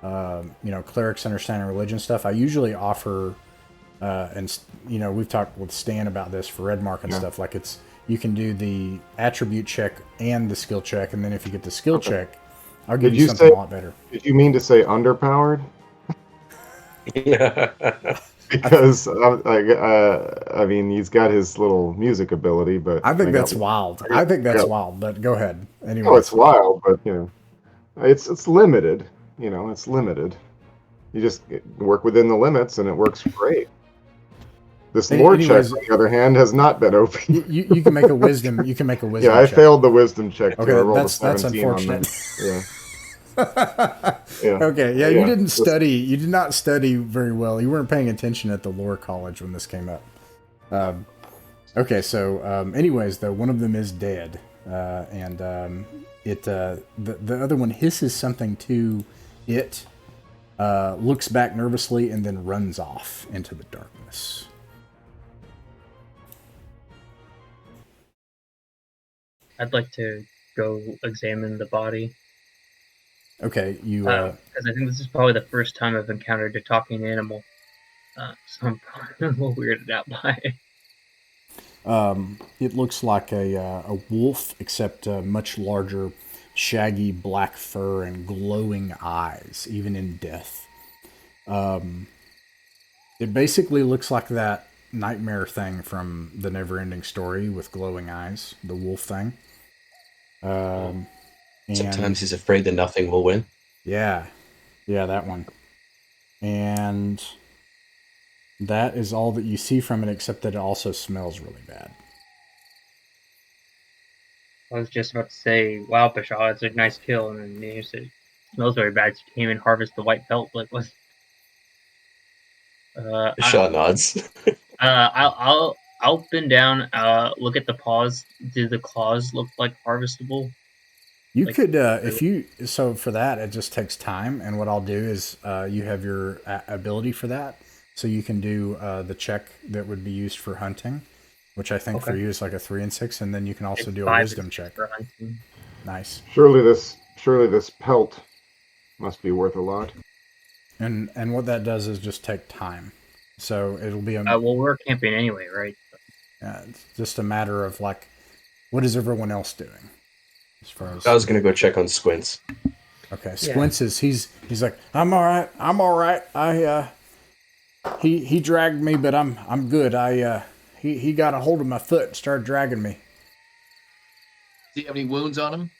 clerics understanding religion stuff, I usually offer, and you know, we've talked with Stan about this for Redmark and stuff. Like you can do the attribute check and the skill check, and then if you get the skill check, I'll give you something a lot better. Did you mean to say underpowered? Because I mean, he's got his little music ability, but I think that's wild. I think that's wild. But go ahead. Anyway, oh, it's wild, but you know, it's limited. You know, it's limited. You just work within the limits, and it works great. This lore check, on the other hand, has not been OP. You can make a wisdom. You can make a wisdom. Yeah, I failed the wisdom check. Okay, I rolled that's unfortunate. Yeah. Okay, yeah, you didn't study. You did not study very well. You weren't paying attention at the lore college when this came up. Okay, so anyways, though, one of them is dead, and the other one hisses something to it, looks back nervously, and then runs off into the darkness. I'd like to go examine the body. Okay, you... Because I think this is probably the first time I've encountered a talking animal. So I'm probably a little weirded out by it. It looks like a wolf, except much larger, shaggy black fur and glowing eyes, even in death. It basically looks like that nightmare thing from the Neverending Story with glowing eyes, the wolf thing. Sometimes he's afraid that nothing will win. Yeah, that one. And that is all that you see from it, except that it also smells really bad. I was just about to say, wow, Bashaw, it's a nice kill, and then you said, it smells very bad, so you came and harvest the white pelt. Like, what? Bashaw nods. I'll bend down, look at the paws. Do the claws look like harvestable? You could, so for that, it just takes time, and what I'll do is, you have your ability for that, So you can do the check that would be used for hunting, which I think for Okay. you is like a 3 and 6, and then you can also It's do a 5 wisdom and 6 check. for hunting. Nice. Surely this pelt must be worth a lot. And what that does is just take time. So it'll be Well, we're camping anyway, right? it's just a matter of like, what is everyone else doing? As far as I was gonna go check on Squints. okay, Squints is he's like, I'm all right. He dragged me, but I'm good. He got a hold of my foot and started dragging me. Do you have any wounds on him?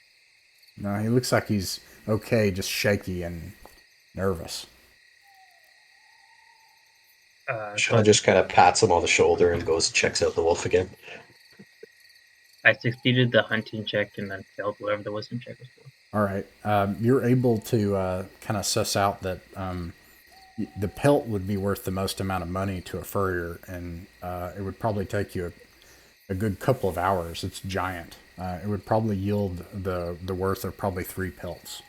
No, he looks like he's okay, just shaky and nervous. Shaw just kind of pats him on the shoulder and goes and checks out the wolf again. I succeeded the hunting check and then failed whatever the wisdom check was for. All right, you're able to kind of suss out that the pelt would be worth the most amount of money to a furrier, and it would probably take you a good couple of hours. It's giant. It would probably yield the worth of probably 3 pelts,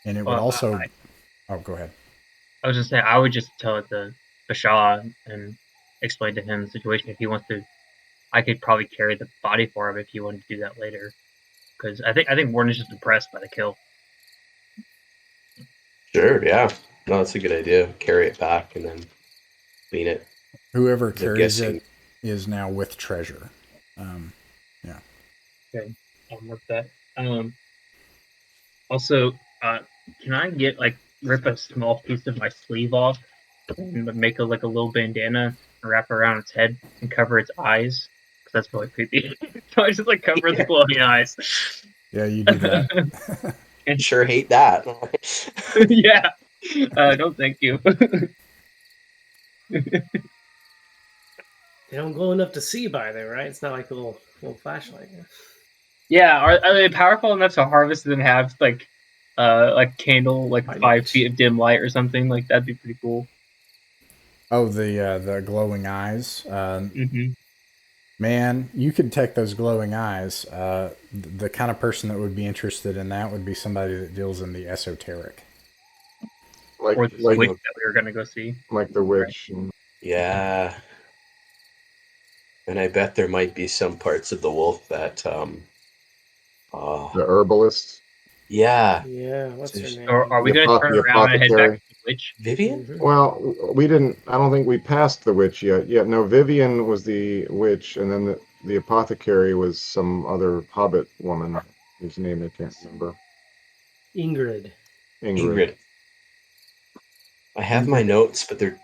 and it would also. Oh, go ahead. I was just saying, I would just tell it to Shah and explain to him the situation. If he wants to, I could probably carry the body for him if he wanted to do that later. Because I think Warren is just impressed by the kill. Sure, yeah. No, that's a good idea. Carry it back and then clean it. Whoever carries it is now with treasure. Yeah. Okay, I'll mark that. Also, can I rip a small piece of my sleeve off and make a little bandana and wrap around its head and cover its eyes? Because that's really creepy. So I just cover the glowing eyes. Yeah, you do that. And sure hate that. Yeah. No, thank you. They don't glow enough to see by there, right? It's not like a little flashlight. Yeah, are they powerful enough to harvest and have candle 5 feet of dim light or something? That'd be pretty cool. Oh, the glowing eyes. Mm-hmm. Man, you could take those glowing eyes. The kind of person that would be interested in that would be somebody that deals in the esoteric. Like Or the witch that we were gonna go see. Like the witch. Right. Yeah. And I bet there might be some parts of the wolf that the herbalist. Yeah. Yeah, what's her name? Or are we going to turn around and head back to the witch? Vivian? Mm-hmm. Well, we didn't. I don't think we passed the witch yet. Yeah, no, Vivian was the witch, and then the apothecary was some other hobbit woman whose name I can't remember. Ingrid. I have my notes, but they're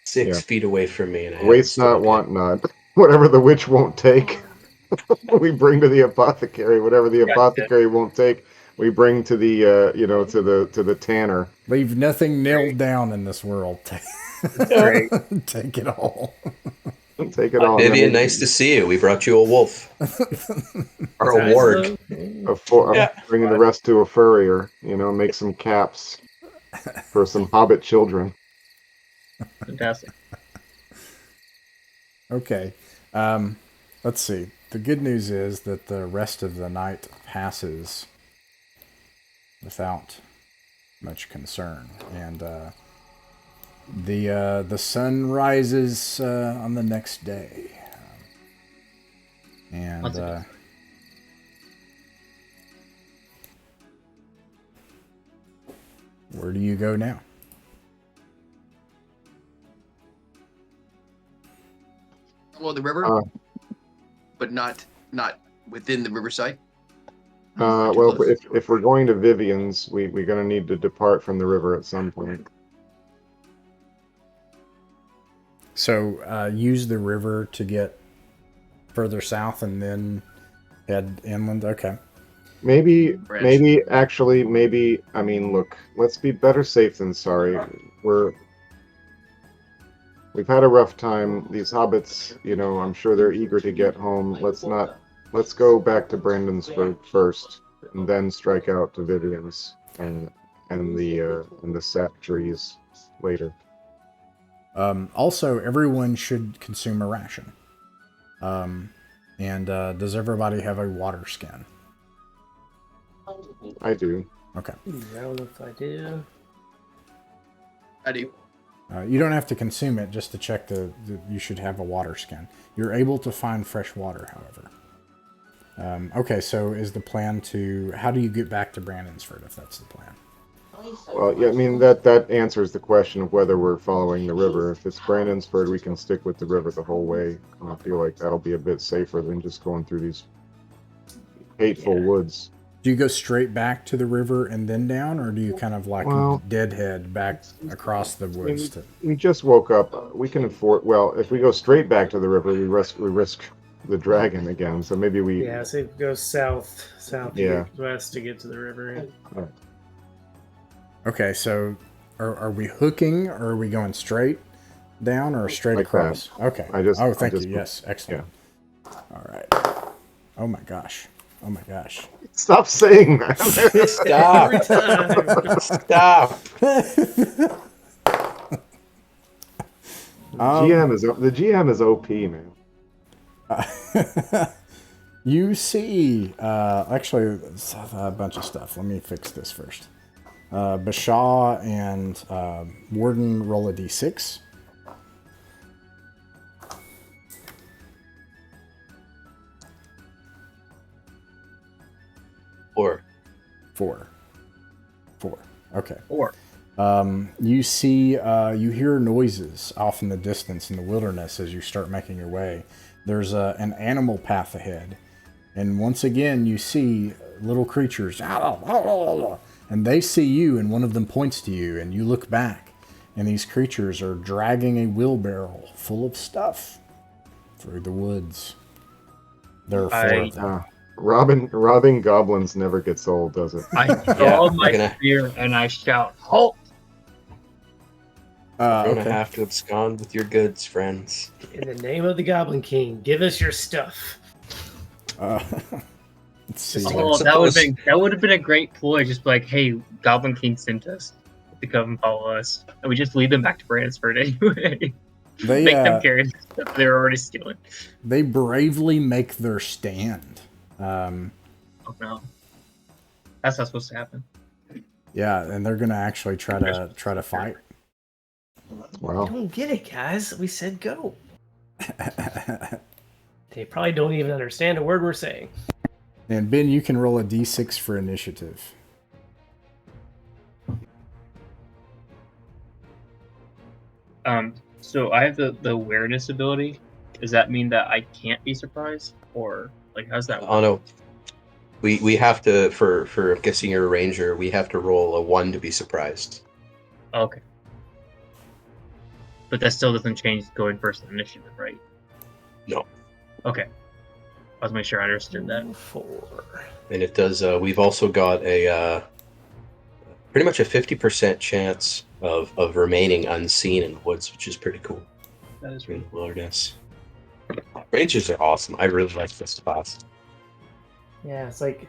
6 feet away from me. And Waste not, want not. Whatever the witch won't take, we bring to the apothecary. Whatever the apothecary won't take, we bring to the to the tanner. Leave nothing nailed down in this world. Great. Take it all. Take it all. Vivian, nice to see you. We brought you a wolf. Or a ward. Bringing the rest to a furrier. Make some caps for some hobbit children. Fantastic. Okay. Let's see. The good news is that the rest of the night passes without much concern, and the sun rises on the next day, and where do you go now? Follow the river, but not within the riverside. Well, if we're going to Vivian's, we're going to need to depart from the river at some point. So use the river to get further south and then head inland. Okay. Maybe. I mean, look. Let's be better safe than sorry. We've had a rough time. These hobbits, I'm sure they're eager to get home. Let's go back to Brandonsford first, and then strike out to Vivian's and the sap trees later. Also, everyone should consume a ration. And does everybody have a water skin? I do. Okay. I don't know if I do. I do. You don't have to consume it just to check you should have a water skin. You're able to find fresh water, however. Okay, so is the plan how do you get back to Brandonsford if that's the plan? Well, yeah, I mean, that answers the question of whether we're following the river. If it's Brandonsford, we can stick with the river the whole way. And I feel like that'll be a bit safer than just going through these hateful woods. Do you go straight back to the river and then down, or do you kind of like deadhead back across the woods? We just woke up. We can afford. Well, if we go straight back to the river, we risk the dragon again. So maybe we. Yeah, so it goes southwest to get to the river. Right. Okay, so are we hooking, or are we going straight down, or straight like across? That. Okay. Thank you. Yeah. Yes, excellent. Yeah. All right. Oh my gosh. Stop saying that. Stop. The GM is OP, man. You see, actually, it's a bunch of stuff. Let me fix this first. Bashaw and Warden roll a d6. Four. Okay. 4. You see, you hear noises off in the distance in the wilderness as you start making your way. There's an animal path ahead. And once again, you see little creatures. And they see you, and one of them points to you, and you look back. And these creatures are dragging a wheelbarrow full of stuff through the woods. There are 4 of them. Robbing goblins never gets old, does it? I draw my spear and I shout, "Halt!" You're going to have to abscond with your goods, friends. In the name of the Goblin King, give us your stuff. Let's see. Oh, that would have been a great ploy. Just like, hey, Goblin King sent us to come and follow us, and we just lead them back to Brandsford anyway. Make them carry the stuff they're already stealing. They bravely make their stand. Oh no, that's not supposed to happen. Yeah, and they're gonna actually try to fight. Wow. I don't get it, guys. We said go. They probably don't even understand a word we're saying. And Ben, you can roll a d6 for initiative. So I have the awareness ability. Does that mean that I can't be surprised, or like how's that work? Oh no, we have to for guessing you're a ranger. We have to roll a 1 to be surprised. Okay, but that still doesn't change going first in initiative, right? No. Okay, I was making sure I understood that. 4. And it does. We've also got a pretty much a 50% chance of remaining unseen in the woods, which is pretty cool. That is In really the wilderness. Rangers are awesome. I really like this class. Yeah, it's like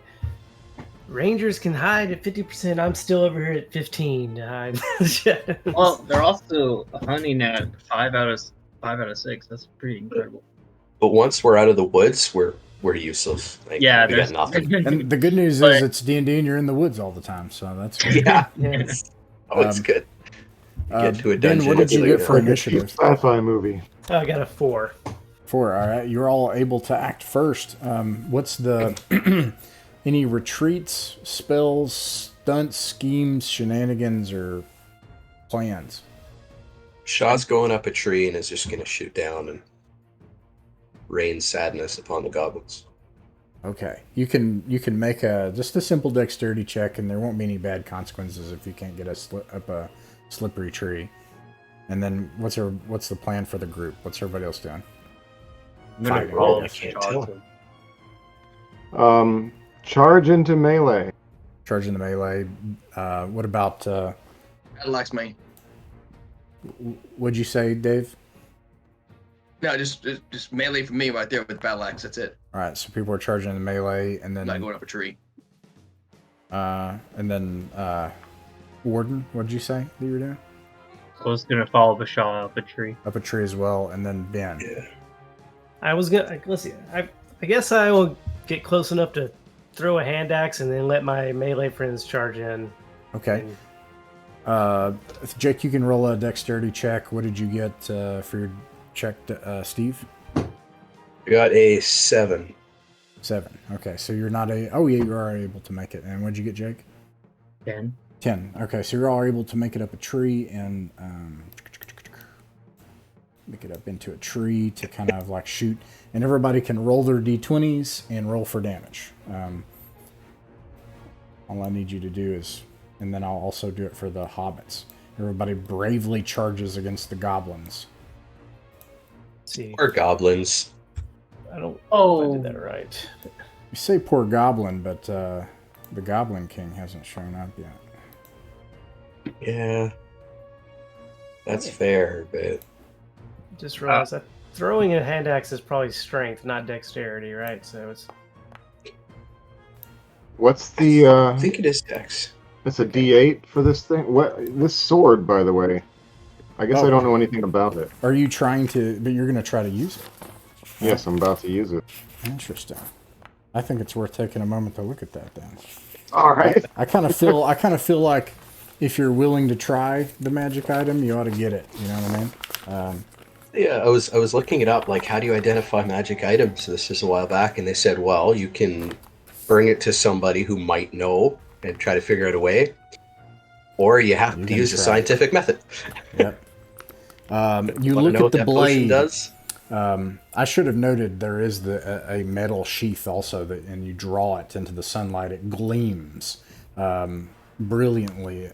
Rangers can hide at 50%. I'm still over here at 15 to hide. well. They're also hunting at 5 out of 6. That's pretty incredible. But once we're out of the woods, we're useless. Like, Yeah, we got nothing. And the good news is it's D&D and you're in the woods all the time, so that's good. Yeah. Yeah. Oh, it's good. You get to a Ben, dungeon. what did you it's get like, for initiative? Sci-fi movie. I got a 4. 4. All right, you're all able to act first. What's the any retreats, spells, stunts, schemes, shenanigans, or plans? Shaw's going up a tree and is just going to shoot down and rain sadness upon the goblins. Okay, you can make just a simple dexterity check, and there won't be any bad consequences if you can't get up a slippery tree. And then what's the plan for the group? What's everybody else doing? I'm gonna Fighting. roll I can't tell. Charge into melee. Charge into melee. What about? That likes me. What'd you say, Dave? No, just melee for me right there with battle axe. That's it. All right, so people are charging into melee, and then Not going up a tree. Warden. What'd you say that you were doing? I was gonna follow Bashaw up a tree. Up a tree as well, and then Ben. Yeah. I was gonna let's see. I guess I will get close enough to throw a hand axe and then let my melee friends charge in. Okay. Jake, you can roll a dexterity check. What did you get for your check, Steve? I got a 7. 7. Okay, so you're not a... Oh, yeah, you are able to make it. And what did you get, Jake? 10. 10. Okay, so you're all able to make it up a tree and... make it up into a tree to kind of like shoot. And everybody can roll their d20s and roll for damage. All I need you to do is... And then I'll also do it for the hobbits. Everybody bravely charges against the goblins. Let's see. Or goblins. I don't know if I did Oh, that right. You say poor goblin, but the Goblin King hasn't shown up yet. Yeah. That's fair, but... Just realized that throwing a hand axe is probably strength, not dexterity, right? So it's... What's the? I think it is Dex. It's a D8 for this thing. What? This sword, by the way. I guess I don't know anything about it. Are you trying to... But you're going to try to use it. Yes, I'm about to use it. Interesting. I think it's worth taking a moment to look at that then. All right. I kind of feel like if you're willing to try the magic item, you ought to get it. You know what I mean? Yeah, I was looking it up, like, how do you identify magic items? This is a while back, and they said, well, you can bring it to somebody who might know and try to figure out a way, or you have to use a scientific method. Yep. You Wanna look know at what the that potion blade. does? I should have noted there is a metal sheath also, and you draw it into the sunlight. It gleams brilliantly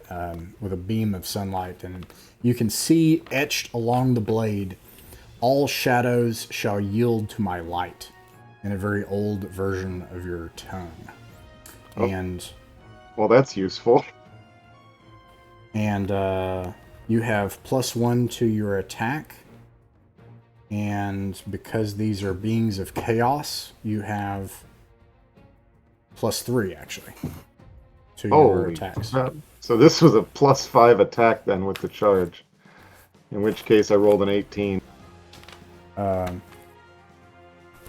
with a beam of sunlight, and you can see etched along the blade, "All shadows shall yield to my light," in a very old version of your tongue. Oh. And Well, that's useful. And you have +1 to your attack. And because these are beings of chaos, you have +3 actually to your attacks. crap. So this was a +5 attack then with the charge. In which case I rolled an 18.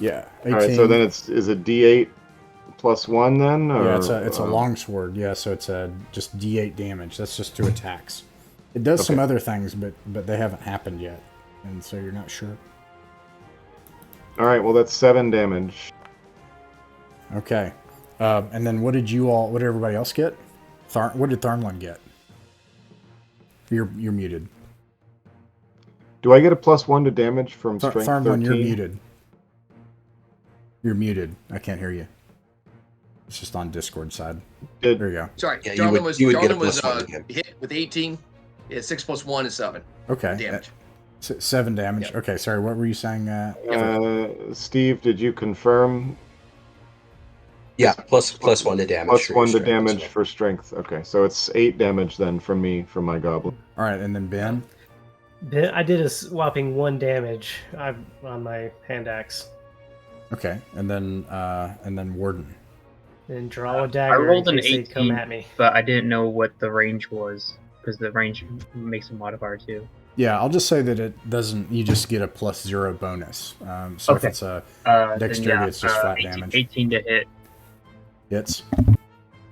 Yeah, 18. All right, so then is it D8 +1 then? Or, Yeah, it's a longsword. Yeah, so it's just D8 damage. That's just 2 attacks. It does some other things, but they haven't happened yet, and so you're not sure. All right, well that's 7 damage. Okay, and then what did everybody else get? What did Tharmlin get? You're muted. Do I get a +1 to damage from strength Tharmlin, 13? you're muted. You're muted. I can't hear you. It's just on Discord side. There you go. Sorry, Yeah, Jarlin you would get a was +1 again. hit with 18. It's 6 + 1 is 7 Okay. damage. 7 damage. Yep. Okay, sorry. What were you saying? Steve, did you confirm? Yeah, +1 to damage. for your +1 to strength as damage well. for strength. Okay, so it's 8 damage then from me, from my goblin. All right, and then Ben. I did a whopping 1 damage on my hand axe. Okay, and then Warden. And draw a I dagger rolled in an case they come 18, at me. but I didn't know what the range was because the range makes a modifier too. Yeah, I'll just say that it doesn't. You just get a +0 bonus. So if Okay. it's a Then dexterity, it's just flat 18, damage. 18 to hit. Hits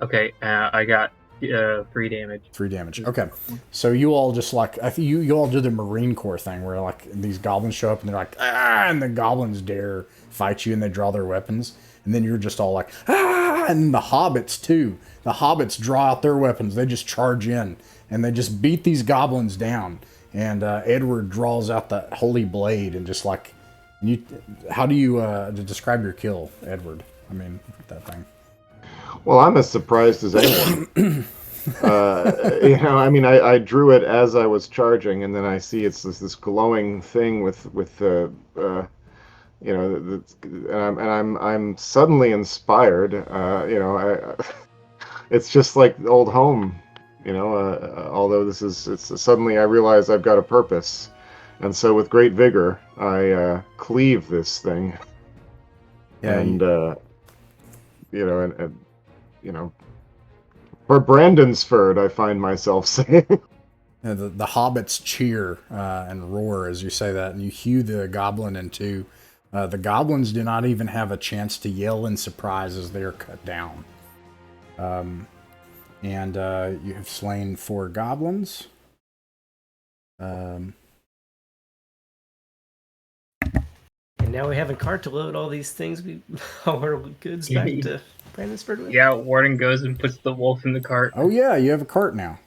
Okay, I got 3 damage. 3 damage. Okay, so you all just like you all do the Marine Corps thing where like these goblins show up and they're like and the goblins dare fight you and they draw their weapons and then you're just all like and the hobbits too. The hobbits draw out their weapons. They just charge in and they just beat these goblins down. And Edward draws out the holy blade and just like how do you describe your kill, Edward? I mean that thing. Well, I'm as surprised as anyone. I mean, I drew it as I was charging, and then I see it's this glowing thing with and I'm suddenly inspired. It's just like old home, although it's suddenly I realize I've got a purpose, and so with great vigor I cleave this thing, for Brandonsford, I find myself saying. The hobbits cheer and roar as you say that, and you hew the goblin in two. The goblins do not even have a chance to yell in surprise as they are cut down. And you have slain 4 goblins. And now we have a cart to load all these things, all our goods back to Brandonsford with. Yeah, Warden goes and puts the wolf in the cart. Oh yeah, you have a cart now.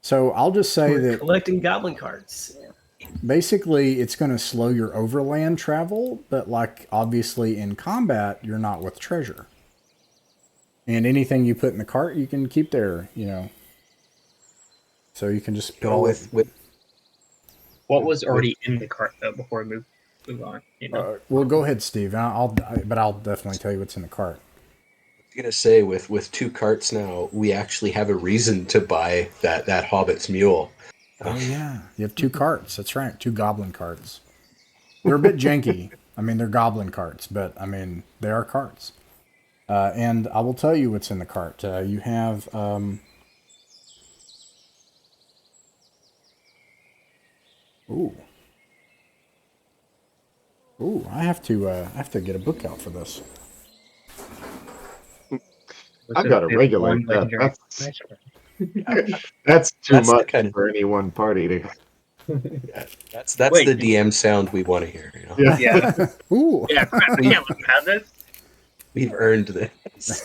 So I'll just say We're that collecting goblin carts. basically it's going to slow your overland travel, but like obviously in combat you're not with treasure. And anything you put in the cart you can keep there, you know. So you can just Go with What was already in the cart though before we move on? You know? well, go ahead, Steve. But I'll definitely tell you what's in the cart. I'm gonna say with 2 carts now, we actually have a reason to buy that Hobbit's mule. Oh yeah, you have 2 carts. That's right, 2 goblin carts. They're a bit janky. I mean, they're goblin carts, but I mean they are carts. And I will tell you what's in the cart. You have Ooh, I have to get a book out for this. I've got to regulate that. That's too That's much kind of, for any one party to. yeah, that's the DM sound we want to hear. You know? Yeah. Ooh. Yeah, crap, we can't let them have this. We've earned this.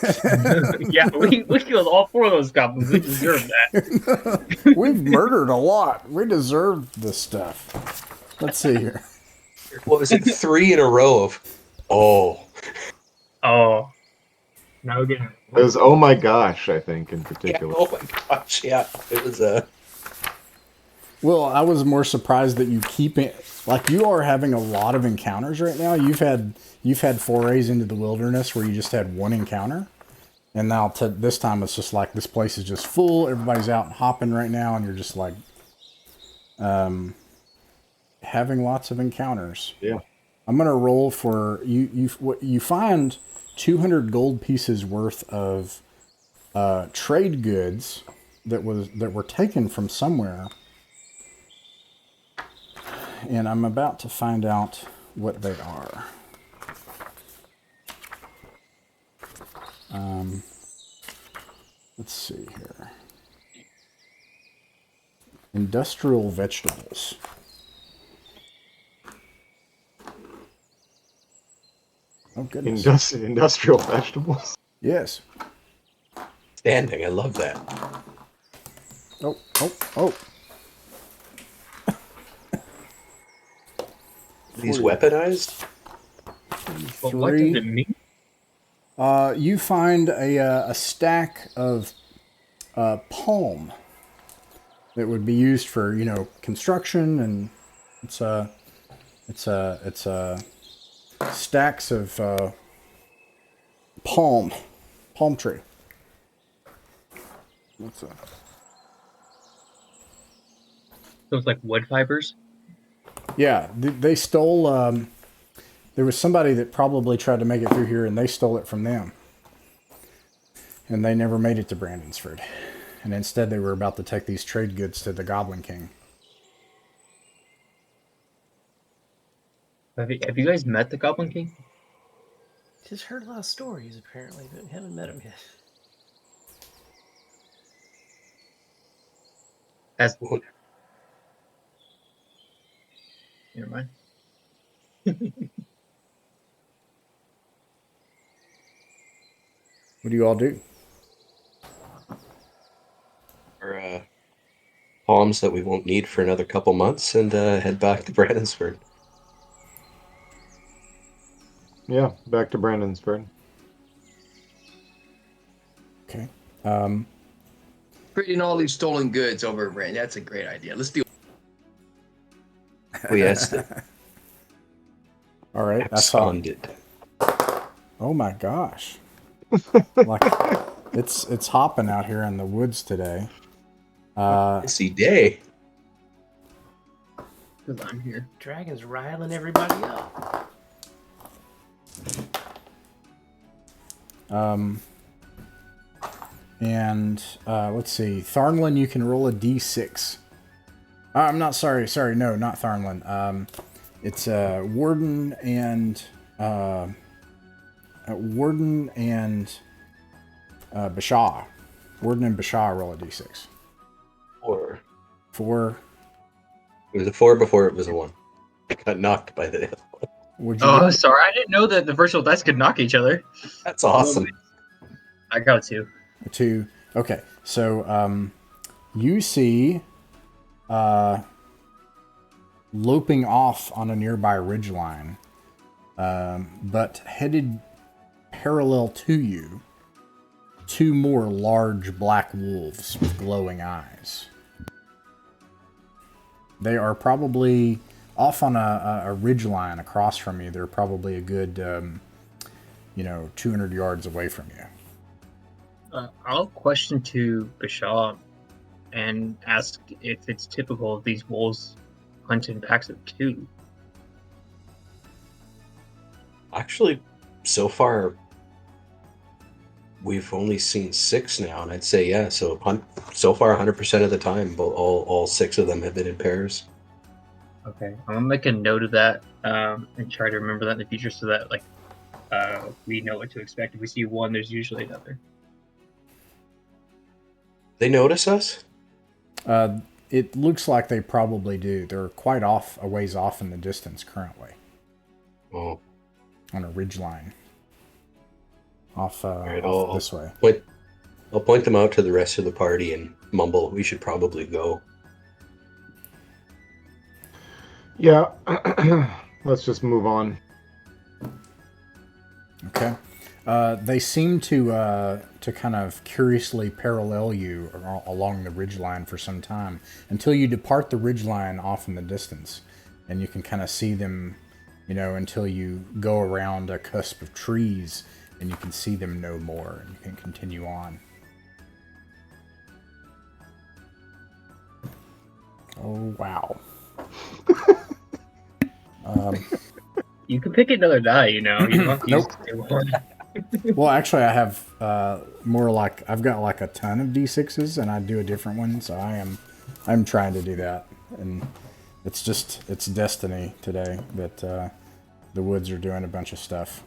Yeah, we killed all 4 of those goblins. We deserve that. We've murdered a lot. We deserve this stuff. Let's see here. What was it? 3 in a row of Oh. Now again. It was oh my gosh, I think in yeah, particular. oh my gosh, yeah. It was Well, I was more surprised that you keep it like you are having a lot of encounters right now. You've had forays into the wilderness where you just had 1 encounter. And now this time it's just like this place is just full. Everybody's out and hopping right now, and you're just like having lots of encounters. Yeah. I'm gonna roll for you. You find 200 gold pieces worth of trade goods that were taken from somewhere, and I'm about to find out what they are. Let's see here. Industrial vegetables. Oh goodness. Industrial vegetables. Yes. standing. I love that. Oh. These weaponized? But what does it mean? You find a stack of palm that would be used for, construction, and it's stacks of palm tree. What's that? So it's like wood fibers? Yeah, they stole. There was somebody that probably tried to make it through here, and they stole it from them. And they never made it to Brandonsford. And instead, they were about to take these trade goods to the Goblin King. Have you guys met the Goblin King? Just heard a lot of stories, apparently, but haven't met him yet. Never mind. What do you all do? Or palms that we won't need for another couple months, and head back to Brandonsford. Yeah, back to Brandonsford. Okay. Putting all these stolen goods over at Brand. That's a great idea. Let's do. We asked it. All right. That's all. Absconded. Oh my gosh. Like it's hopping out here in the woods today. Busy day. Because I'm here. Dragon's riling everybody up. And let's see. Tharnlin, you can roll a d6. I'm not sorry. No, not Tharnlin. It's Warden and Bashaw. Warden and Bashaw roll a d6. 4. 4. It was a 4 before it was a 1. I got knocked by the. Would you Oh, get? sorry. I didn't know that the virtual dice could knock each other. That's awesome. I got a 2. A 2. Okay, so you see loping off on a nearby ridgeline, but headed parallel to you, 2 more large black wolves with glowing eyes. They are probably off on a ridgeline across from you. They're probably a good, 200 yards away from you. I'll question to Bashaw and ask if it's typical of these wolves hunt in packs of 2. Actually, so far, we've only seen 6 now, and I'd say, yeah, so far 100% of the time, all 6 of them have been in pairs. Okay, I'm gonna make a note of that and try to remember that in the future so that we know what to expect. If we see one, there's usually another. They notice us? It looks like they probably do. They're quite a ways off in the distance currently. Oh. On a ridgeline. Off, Right, off this way. I'll point them out to the rest of the party and mumble, we should probably go. Yeah, let's just move on. Okay. They seem to kind of curiously parallel you along the ridgeline for some time until you depart the ridgeline off in the distance, and you can kind of see them, until you go around a cusp of trees, and you can see them no more, and you can continue on. Oh wow. You can pick another die, You don't have to Nope. use one. Well, actually, I have I've got like a ton of d6s, and I do a different one, so I'm trying to do that, and it's destiny today that the woods are doing a bunch of stuff.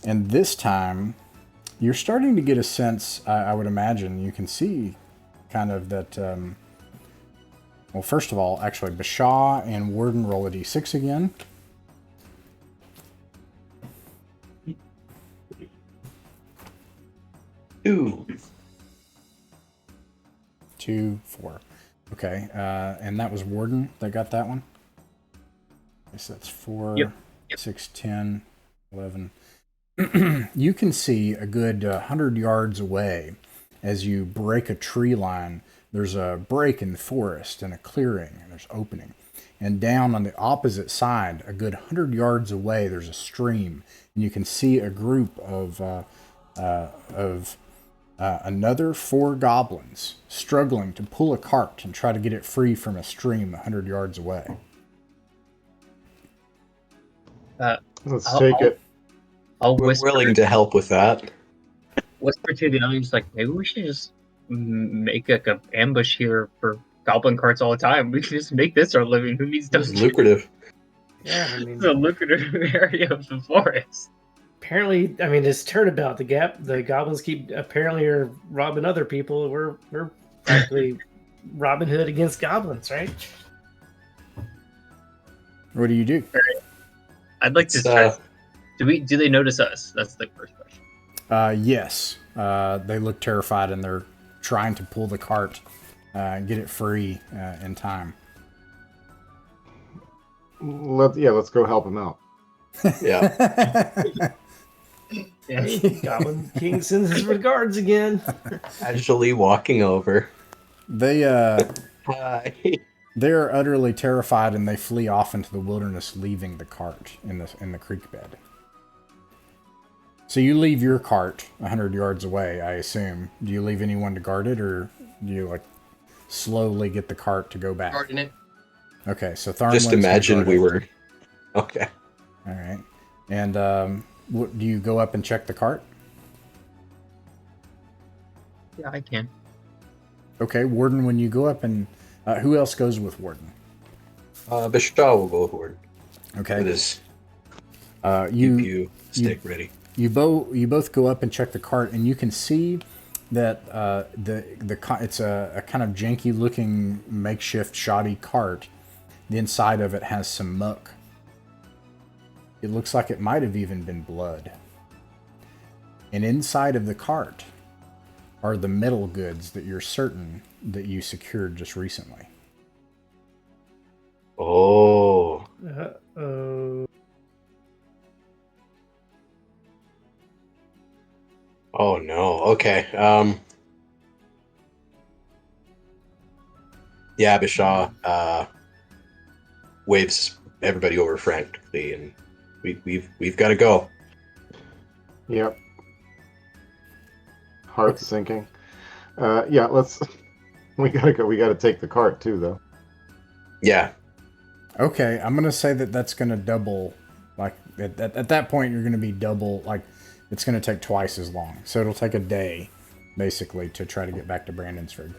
And this time, you're starting to get a sense, I would imagine, you can see kind of that, well, first of all, actually, Bashaw and Warden roll a d6 again. Ooh. 2, 4. Okay, and that was Warden that got that one? I guess that's 4, Yep. 6, 10, 11. You can see a good 100 yards away as you break a tree line. There's a break in the forest and a clearing, and there's opening. And down on the opposite side, a good 100 yards away, there's a stream, and you can see a group of another 4 goblins struggling to pull a cart and try to get it free from a stream 100 yards away. Let's take it. I'll We're whisper, willing to help with that. whisper to the others, maybe we should just make an ambush here for goblin carts all the time. We can just make this our living. Who needs It's dungeons? lucrative. Yeah, I It's mean, a lucrative area of the forest. apparently, this turnabout, the goblins apparently are robbing other people. We're practically Robin Hood against goblins, right? What do you do? I'd like to It's, try. Do they notice us? That's the first question. Yes. They look terrified, and they're trying to pull the cart and get it free in time. Let's go help him out. Yeah. Yeah. Goblin King sends his regards again. Casually walking over. Hi. They're utterly terrified, and they flee off into the wilderness, leaving the cart in the creek bed. So you leave your cart 100 yards away, I assume. Do you leave anyone to guard it, or do you slowly get the cart to go back? Guarding it. Okay, so Tharnlin's Just imagine gonna we guard were. Okay. it. All right. And what, do you go up and check the cart? Yeah, I can. Okay, Warden, when you go up and... who else goes with Warden? Bashaw will go forward. Okay. With his You CPU stick ready. you both go up and check the cart, and you can see that it's a kind of janky looking makeshift shoddy cart. The inside of it has some muck. It looks like it might have even been blood. And inside of the cart are the metal goods that you're certain that you secured just recently. Oh. Uh-oh. Oh no. Okay. Yeah, Bishaw waves everybody over frantically, and we've got to go. Yep. Heart sinking. Yeah, let's. We gotta go. We gotta take the cart too, though. Yeah. Okay, I'm gonna say that that's gonna double. Like at that point, you're gonna be double. Like it's gonna take twice as long. So it'll take a day, basically, to try to get back to Brandonsford,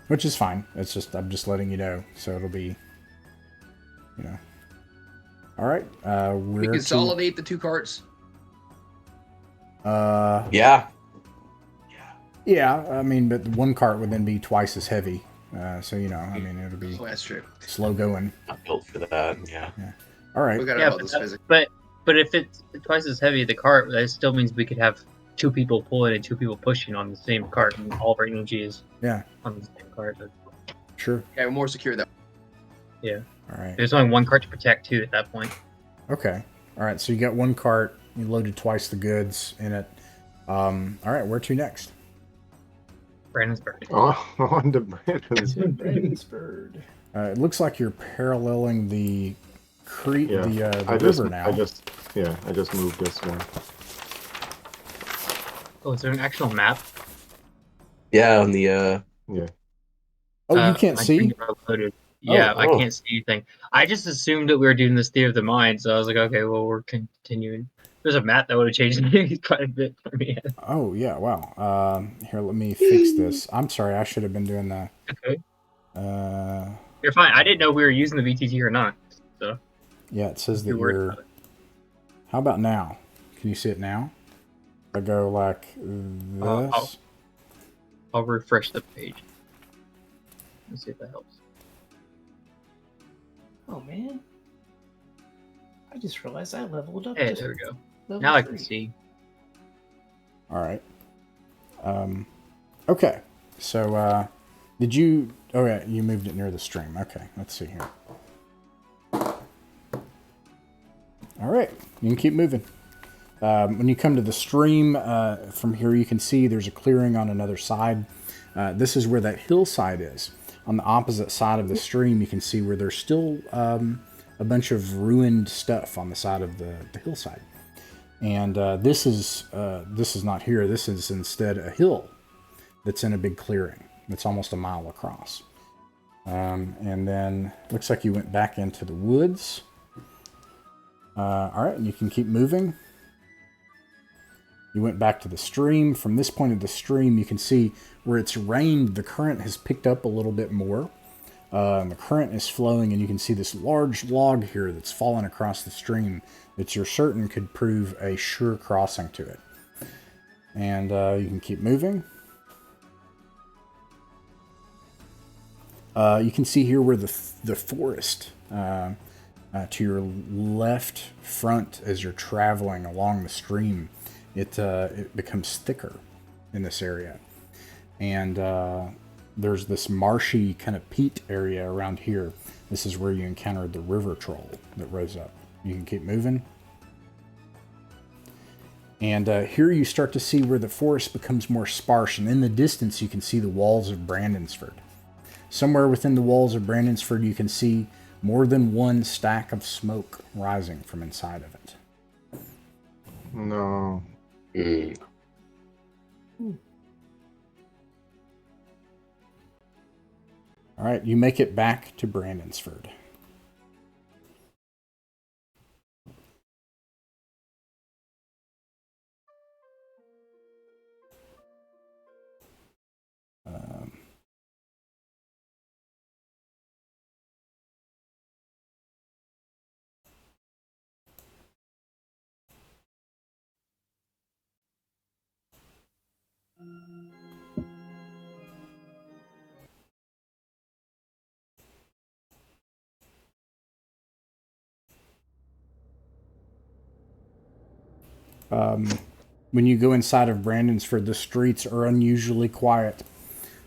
which is fine. It's just I'm just letting you know. So it'll be, you know. All right. We consolidate the two carts. Yeah. Yeah, I mean, but one cart would then be twice as heavy. So, you know, I mean, it'll be Oh, that's true. slow going. Not built for that. Yeah. All right. We gotta Yeah, know this physics. but if it's twice as heavy the cart, that still means we could have 2 people pulling and 2 people pushing on the same cart, and all of our energy is Yeah, on the same cart. sure. Yeah, we're more secure that. Yeah. All right. There's only one cart to protect too at that point. Okay. All right. So you got one cart. You loaded twice the goods in it. All right. Where to next? Brandonsburg. Oh, on to Brandonsford. Brandsonford. It looks like you're paralleling the creek, Yeah. the I river now. I just moved this one. Oh, is there an actual map? Yeah. On the Yeah. Oh, you can't my see? finger uploaded. Yeah, I oh. can't see anything. I just assumed that we were doing this Theater of the Mind, so I was like, okay, well, we're continuing. There's a map that would have changed things quite a bit for me. Oh, yeah. Wow. Here, let me fix this. I'm sorry. I should have been doing that. Okay. Uh, You're fine. I didn't know we were using the VTT or not. So yeah, it says that you're worried you're. about it. How about now? Can you see it now? I go like this. I'll refresh the page. Let's see if that helps. Oh man, I just realized I leveled up. Hey, to there we go. level Now I 3. can see. All right. Okay. So, did you? Oh yeah, you moved it near the stream. Okay. Let's see here. All right. You can keep moving. When you come to the stream, from here you can see there's a clearing on another side. This is where that hillside is. On the opposite side of the stream, you can see where there's still a bunch of ruined stuff on the side of the hillside. And this is not here. This is instead a that's in a big clearing. It's almost a mile across. And then looks like you went back into the woods. All right, and you can keep moving. You went back to the stream. From this point of the stream, you can see where it's rained, the current has picked up a little bit more. And the current is flowing, and you can see this large log here that's fallen across the stream that you're certain could prove a sure crossing to it. And you can keep moving. You can see here where the forest to your left front as you're traveling along the stream, it becomes thicker in this area. And there's this marshy kind of peat area around here. This is where you encountered the river troll that rose up. You can keep moving. And here you start to see where the forest becomes more sparse. And in the distance, you can see the walls of Brandonsford. Somewhere within the walls of Brandonsford, you can see more than one stack of smoke rising from inside of it. No. All right, you make it back to Brandonsford. When you go inside of Brandonsford, the streets are unusually quiet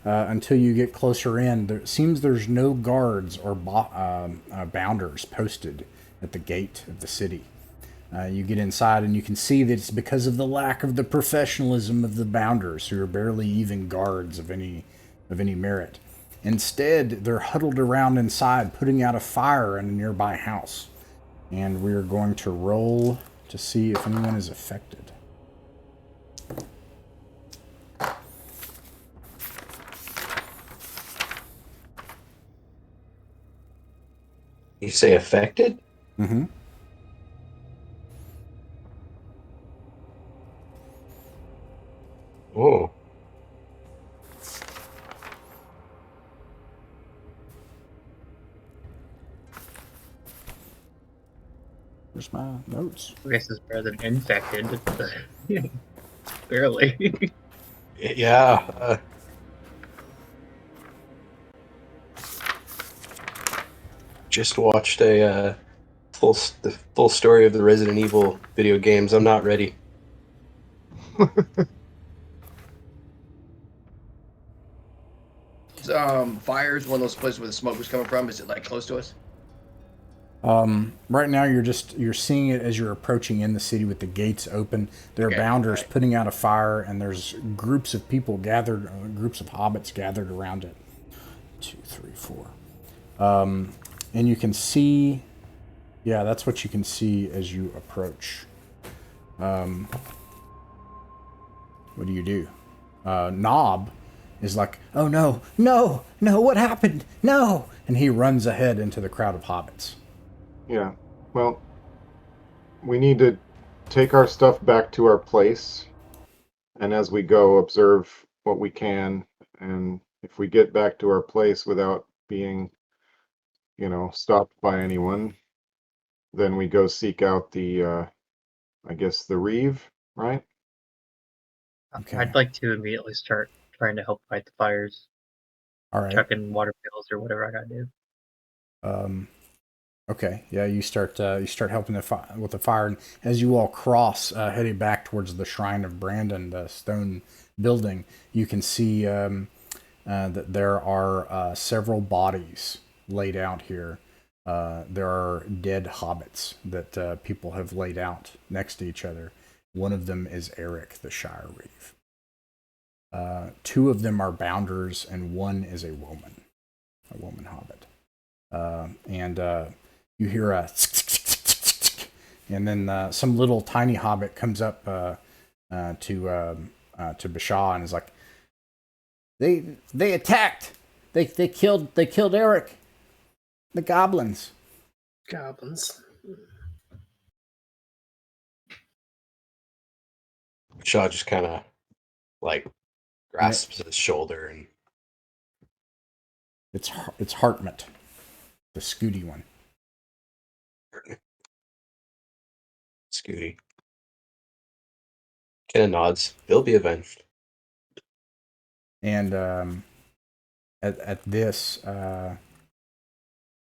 until you get closer in. It seems there's no guards or bounders posted at the gate of the city. You get inside and you can see that it's because of the lack of the professionalism of the bounders, who are barely even guards of any merit. Instead, they're huddled around inside, putting out a fire in a nearby house. And we're going to roll to see if anyone is affected. You say affected? Mm-hmm. Oh. Where's my notes? I guess it's better than infected. Barely. Yeah. Just watched the full story of the Resident Evil video games. I'm not ready. Fire is one of those places where the smoke was coming from. Is it like close to us? Right now, you're seeing it as you're approaching in the city with the gates open. There are bounders putting out a fire, and there's groups of people gathered, groups of hobbits gathered around it. 2, 3, 4. And you can see, yeah, that's what you can see as you approach. What do you do? Knob is like, oh no, what happened? No! And he runs ahead into the crowd of hobbits. Yeah. Well, we need to take our stuff back to our place, and as we go, observe what we can, and if we get back to our place without being, stopped by anyone, then we go seek out the, I guess, the Reeve, right? Okay. I'd like to immediately start trying to help fight the fires. All right. Chucking water pills or whatever I gotta do. Okay, yeah, you start helping with the fire, and as you all cross, heading back towards the Shrine of Brandon, the stone building, you can see that there are several bodies laid out here. There are dead hobbits that people have laid out next to each other. One of them is Eric, the Shire Reeve. 2 of them are bounders, and 1 is a woman hobbit. You hear a and then some little tiny hobbit comes up to Bashaw and is like, they attacked. They killed Eric. The goblins. Goblins. Shaw just kind of grasps his shoulder, and it's Hartmut, the Scooty one. Scooty kind of nods. He'll be avenged. And at this,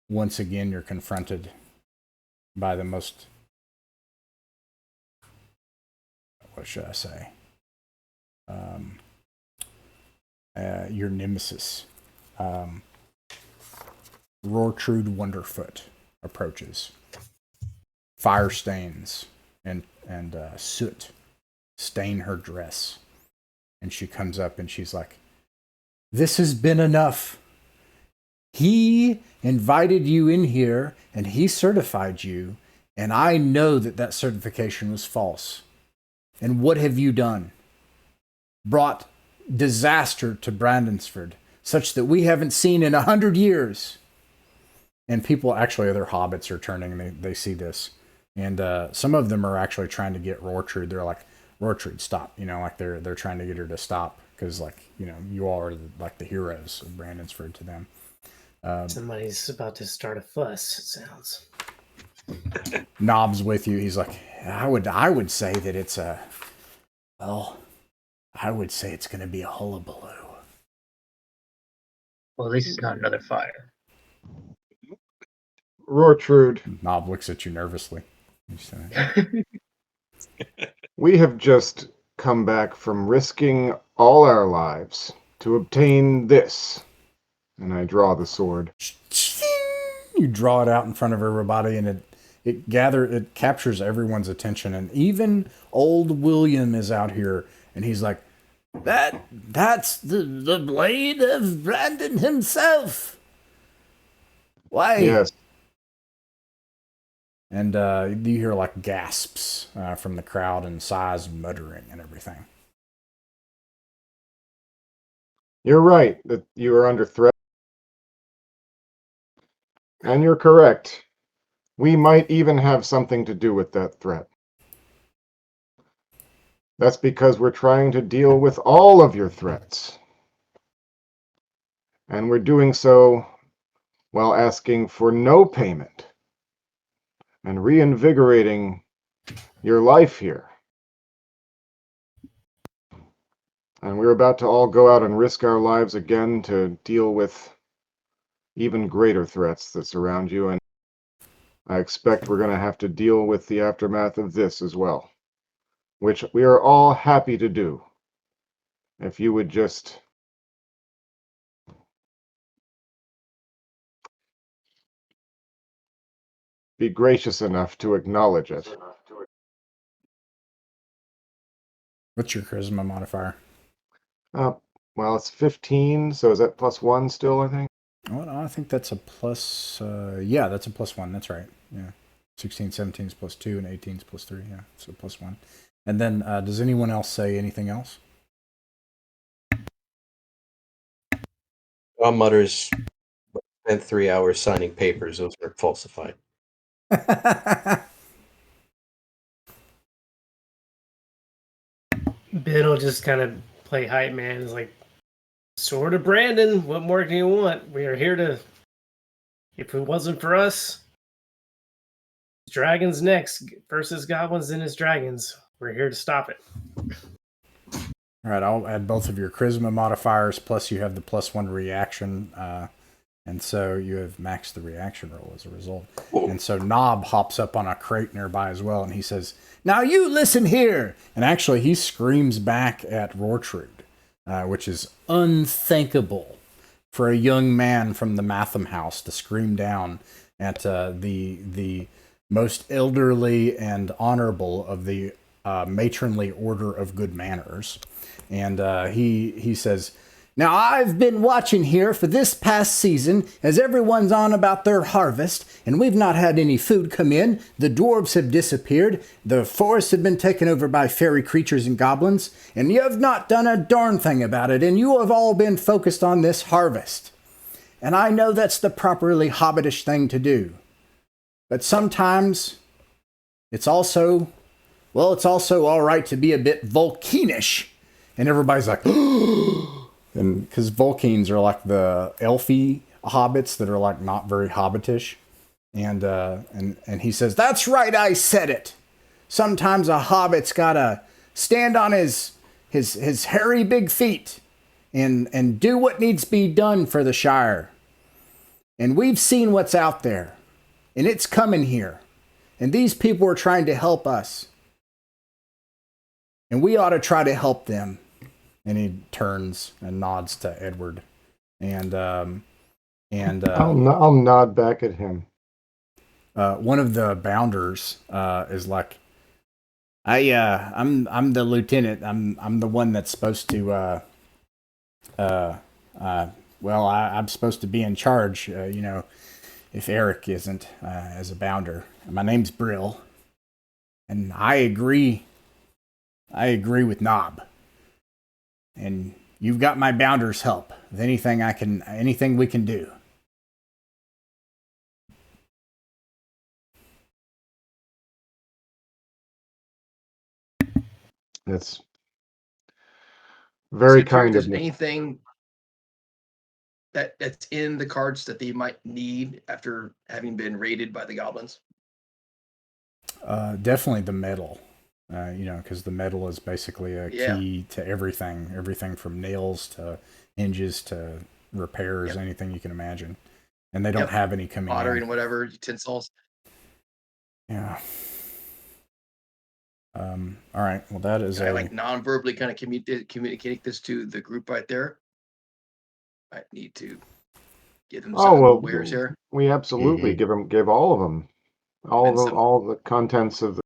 once again, you're confronted by the most, what should I say? Your nemesis, Rortrude Wonderfoot, approaches. Fire stains and soot stain her dress. And she comes up and she's like, "This has been enough. He invited you in here and he certified you, and I know that certification was false. And what have you done? Brought disaster to Brandonsford, such that we haven't seen in 100 years. And people, actually, other hobbits are turning and they see this. And some of them are actually trying to get Rortrude. They're like, Rortrude, stop. They're trying to get her to stop because, you all are the heroes of Brandonsford to them. Somebody's about to start a fuss, it sounds. Knob's with you. He's like, I would say that it's I would say it's going to be a hullabaloo. Well, at least it's not another fire. Rortrude, Knob looks at you nervously. You say, we have just come back from risking all our lives to obtain this. And I draw the sword. you draw it out in front of everybody, and it captures everyone's attention, and even old William is out here, and he's like, that's the blade of Brandon himself. Why? Yes. And you hear like gasps from the crowd and sighs and muttering and everything. You're right that you are under threat. And you're correct. We might even have something to do with that threat. That's because we're trying to deal with all of your threats. And we're doing so while asking for no payment and reinvigorating your life here. And we're about to all go out and risk our lives again to deal with even greater threats that surround you. And I expect we're going to have to deal with the aftermath of this as well, which we are all happy to do. If you would just be gracious enough to acknowledge it. What's your charisma modifier? Well, it's 15, so is that +1 still, I think? Well, I think that's a plus. Yeah, that's a +1. That's right. Yeah. 16, 17 is +2, and 18 is +3. Yeah, so +1. And then, does anyone else say anything else? Tom mutters, spent 3 hours signing papers. Those were falsified. Ben will just kind of play hype man. It's like, Sword of Brandon, what more do you want? We are here to... If it wasn't for us, dragons next versus goblins and his dragons. We're here to stop it. All right, I'll add both of your charisma modifiers, plus you have the +1 reaction, and so you have maxed the reaction roll as a result. Whoa. And so Knob hops up on a crate nearby as well, and he says, "Now you listen here!" And actually, he screams back at Rortrude, which is unthinkable for a young man from the Matham house to scream down at the most elderly and honorable of the matronly order of good manners. And he says, "Now I've been watching here for this past season as everyone's on about their harvest, and we've not had any food come in. The dwarves have disappeared. The forests have been taken over by fairy creatures and goblins, and you have not done a darn thing about it, and you have all been focused on this harvest. And I know that's the properly hobbitish thing to do. But sometimes it's also all right to be a bit Volcanish." And everybody's like, and because Volcanes are like the elfy hobbits that are like not very hobbitish. And he says, "That's right, I said it. Sometimes a hobbit's gotta stand on his hairy big feet and do what needs to be done for the Shire. And we've seen what's out there. And it's coming here. And these people are trying to help us. And we ought to try to help them." And he turns and nods to Edward. And I'll nod back at him. one of the bounders is like, I'm the lieutenant. I'm the one that's supposed to well, I'm supposed to be in charge, if Eric isn't, as a bounder. My name's Brill, and I agree with Knob. And you've got my bounder's help with anything we can do. That's very So kind there's of you. anything that's in the cards that they might need after having been raided by the goblins? Definitely the metal. Because the metal is basically a Yeah. key to everything from nails to hinges to repairs, anything you can imagine. And they don't have any coming pottery in. and whatever utensils. Yeah. All right. Well, that is I like non-verbally kind of communicate this to the group right there. I need to give them some wares here. We absolutely give all of them, all the contents of the,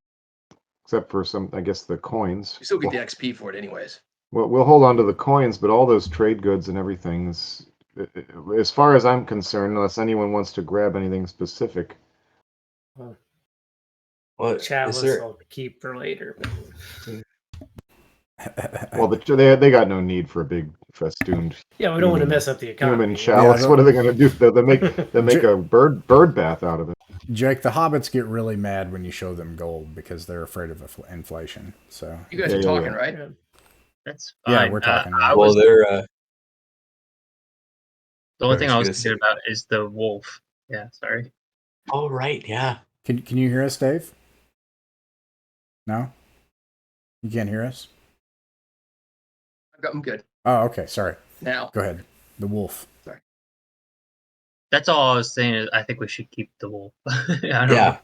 except for some, I guess, the coins. You still get the XP for it, anyways. Well, we'll hold on to the coins, but all those trade goods and everything is, as far as I'm concerned, unless anyone wants to grab anything specific. What Chalice is there? I'll keep for later. Well, they got no need for a big festooned. Yeah, we don't want to mess up the economy. Human chalice. What are they going to do? They make a bird bath out of it. Jake, the hobbits get really mad when you show them gold because they're afraid of inflation. So you guys are talking, right? That's fine. Yeah, we're talking. Well, they're. The only thing I was thinking about is the wolf. Yeah, sorry. Oh right, yeah. Can you hear us, Dave? No, you can't hear us. I'm good. Oh, okay. Sorry. Now, go ahead. The wolf. Sorry. That's all I was saying. Is I think we should keep the wolf. Yeah.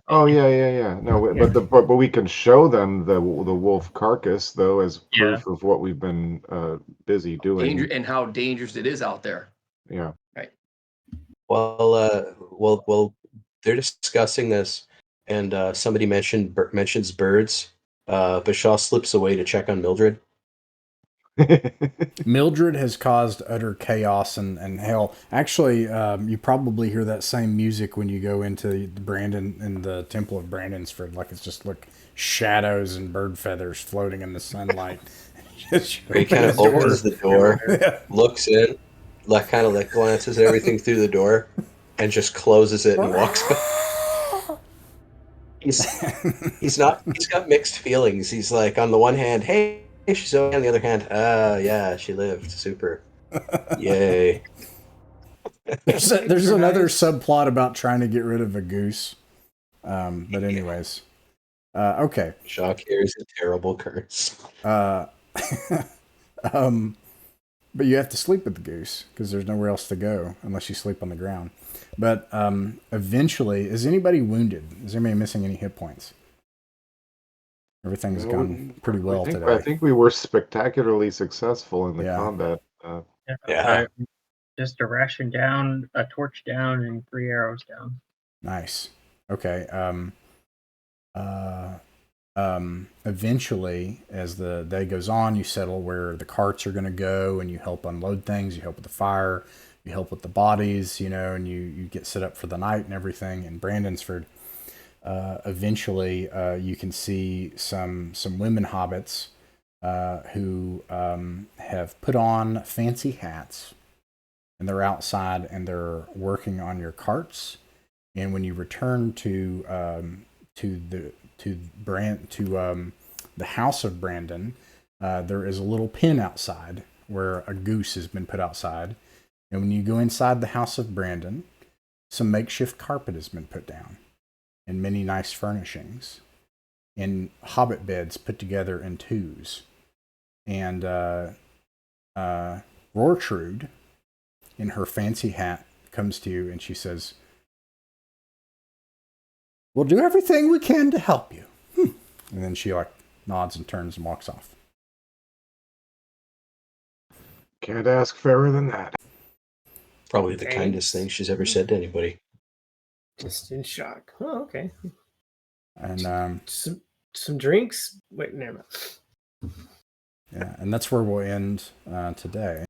Oh yeah. No, but we can show them the wolf carcass though as proof of what we've been busy doing and how dangerous it is out there. Yeah. Right. Well, they're discussing this, and somebody mentions birds. Bashaw slips away to check on Mildred. Mildred has caused utter chaos and hell. Actually, you probably hear that same music when you go into the Temple of Brandonsford. Like it's just like shadows and bird feathers floating in the sunlight. He kind of opens the door, looks in, kind of glances at everything through the door, and just closes it and walks back. He's got mixed feelings. He's like, on the one hand, hey, she's okay. On the other hand, yeah, she lived. Super. Yay. There's another subplot about trying to get rid of a goose. But anyways. Okay. Shock here is a terrible curse. But you have to sleep with the goose because there's nowhere else to go unless you sleep on the ground. But eventually, is anybody wounded? Is anybody missing any hit points? Everything's gone pretty well today. I think we were spectacularly successful in the combat. Just a ration down, a torch down, and 3 arrows down. Nice. Okay. Eventually, as the day goes on, you settle where the carts are going to go, and you help unload things. You help with the fire. You help with the bodies, and you get set up for the night and everything in Brandonsford. Eventually, you can see some women hobbits who have put on fancy hats, and they're outside and they're working on your carts. And when you return to the House of Brandon, there is a little pen outside where a goose has been put outside. And when you go inside the House of Brandon, some makeshift carpet has been put down, and many nice furnishings, and hobbit beds put together in twos. And Rortrude, in her fancy hat, comes to you and she says, "We'll do everything we can to help you." And then she nods and turns and walks off. Can't ask fairer than that. Probably the kindest thing she's ever said to anybody. Just in shock. Oh, okay. And some drinks. Wait, never mind. Yeah, and that's where we'll end today.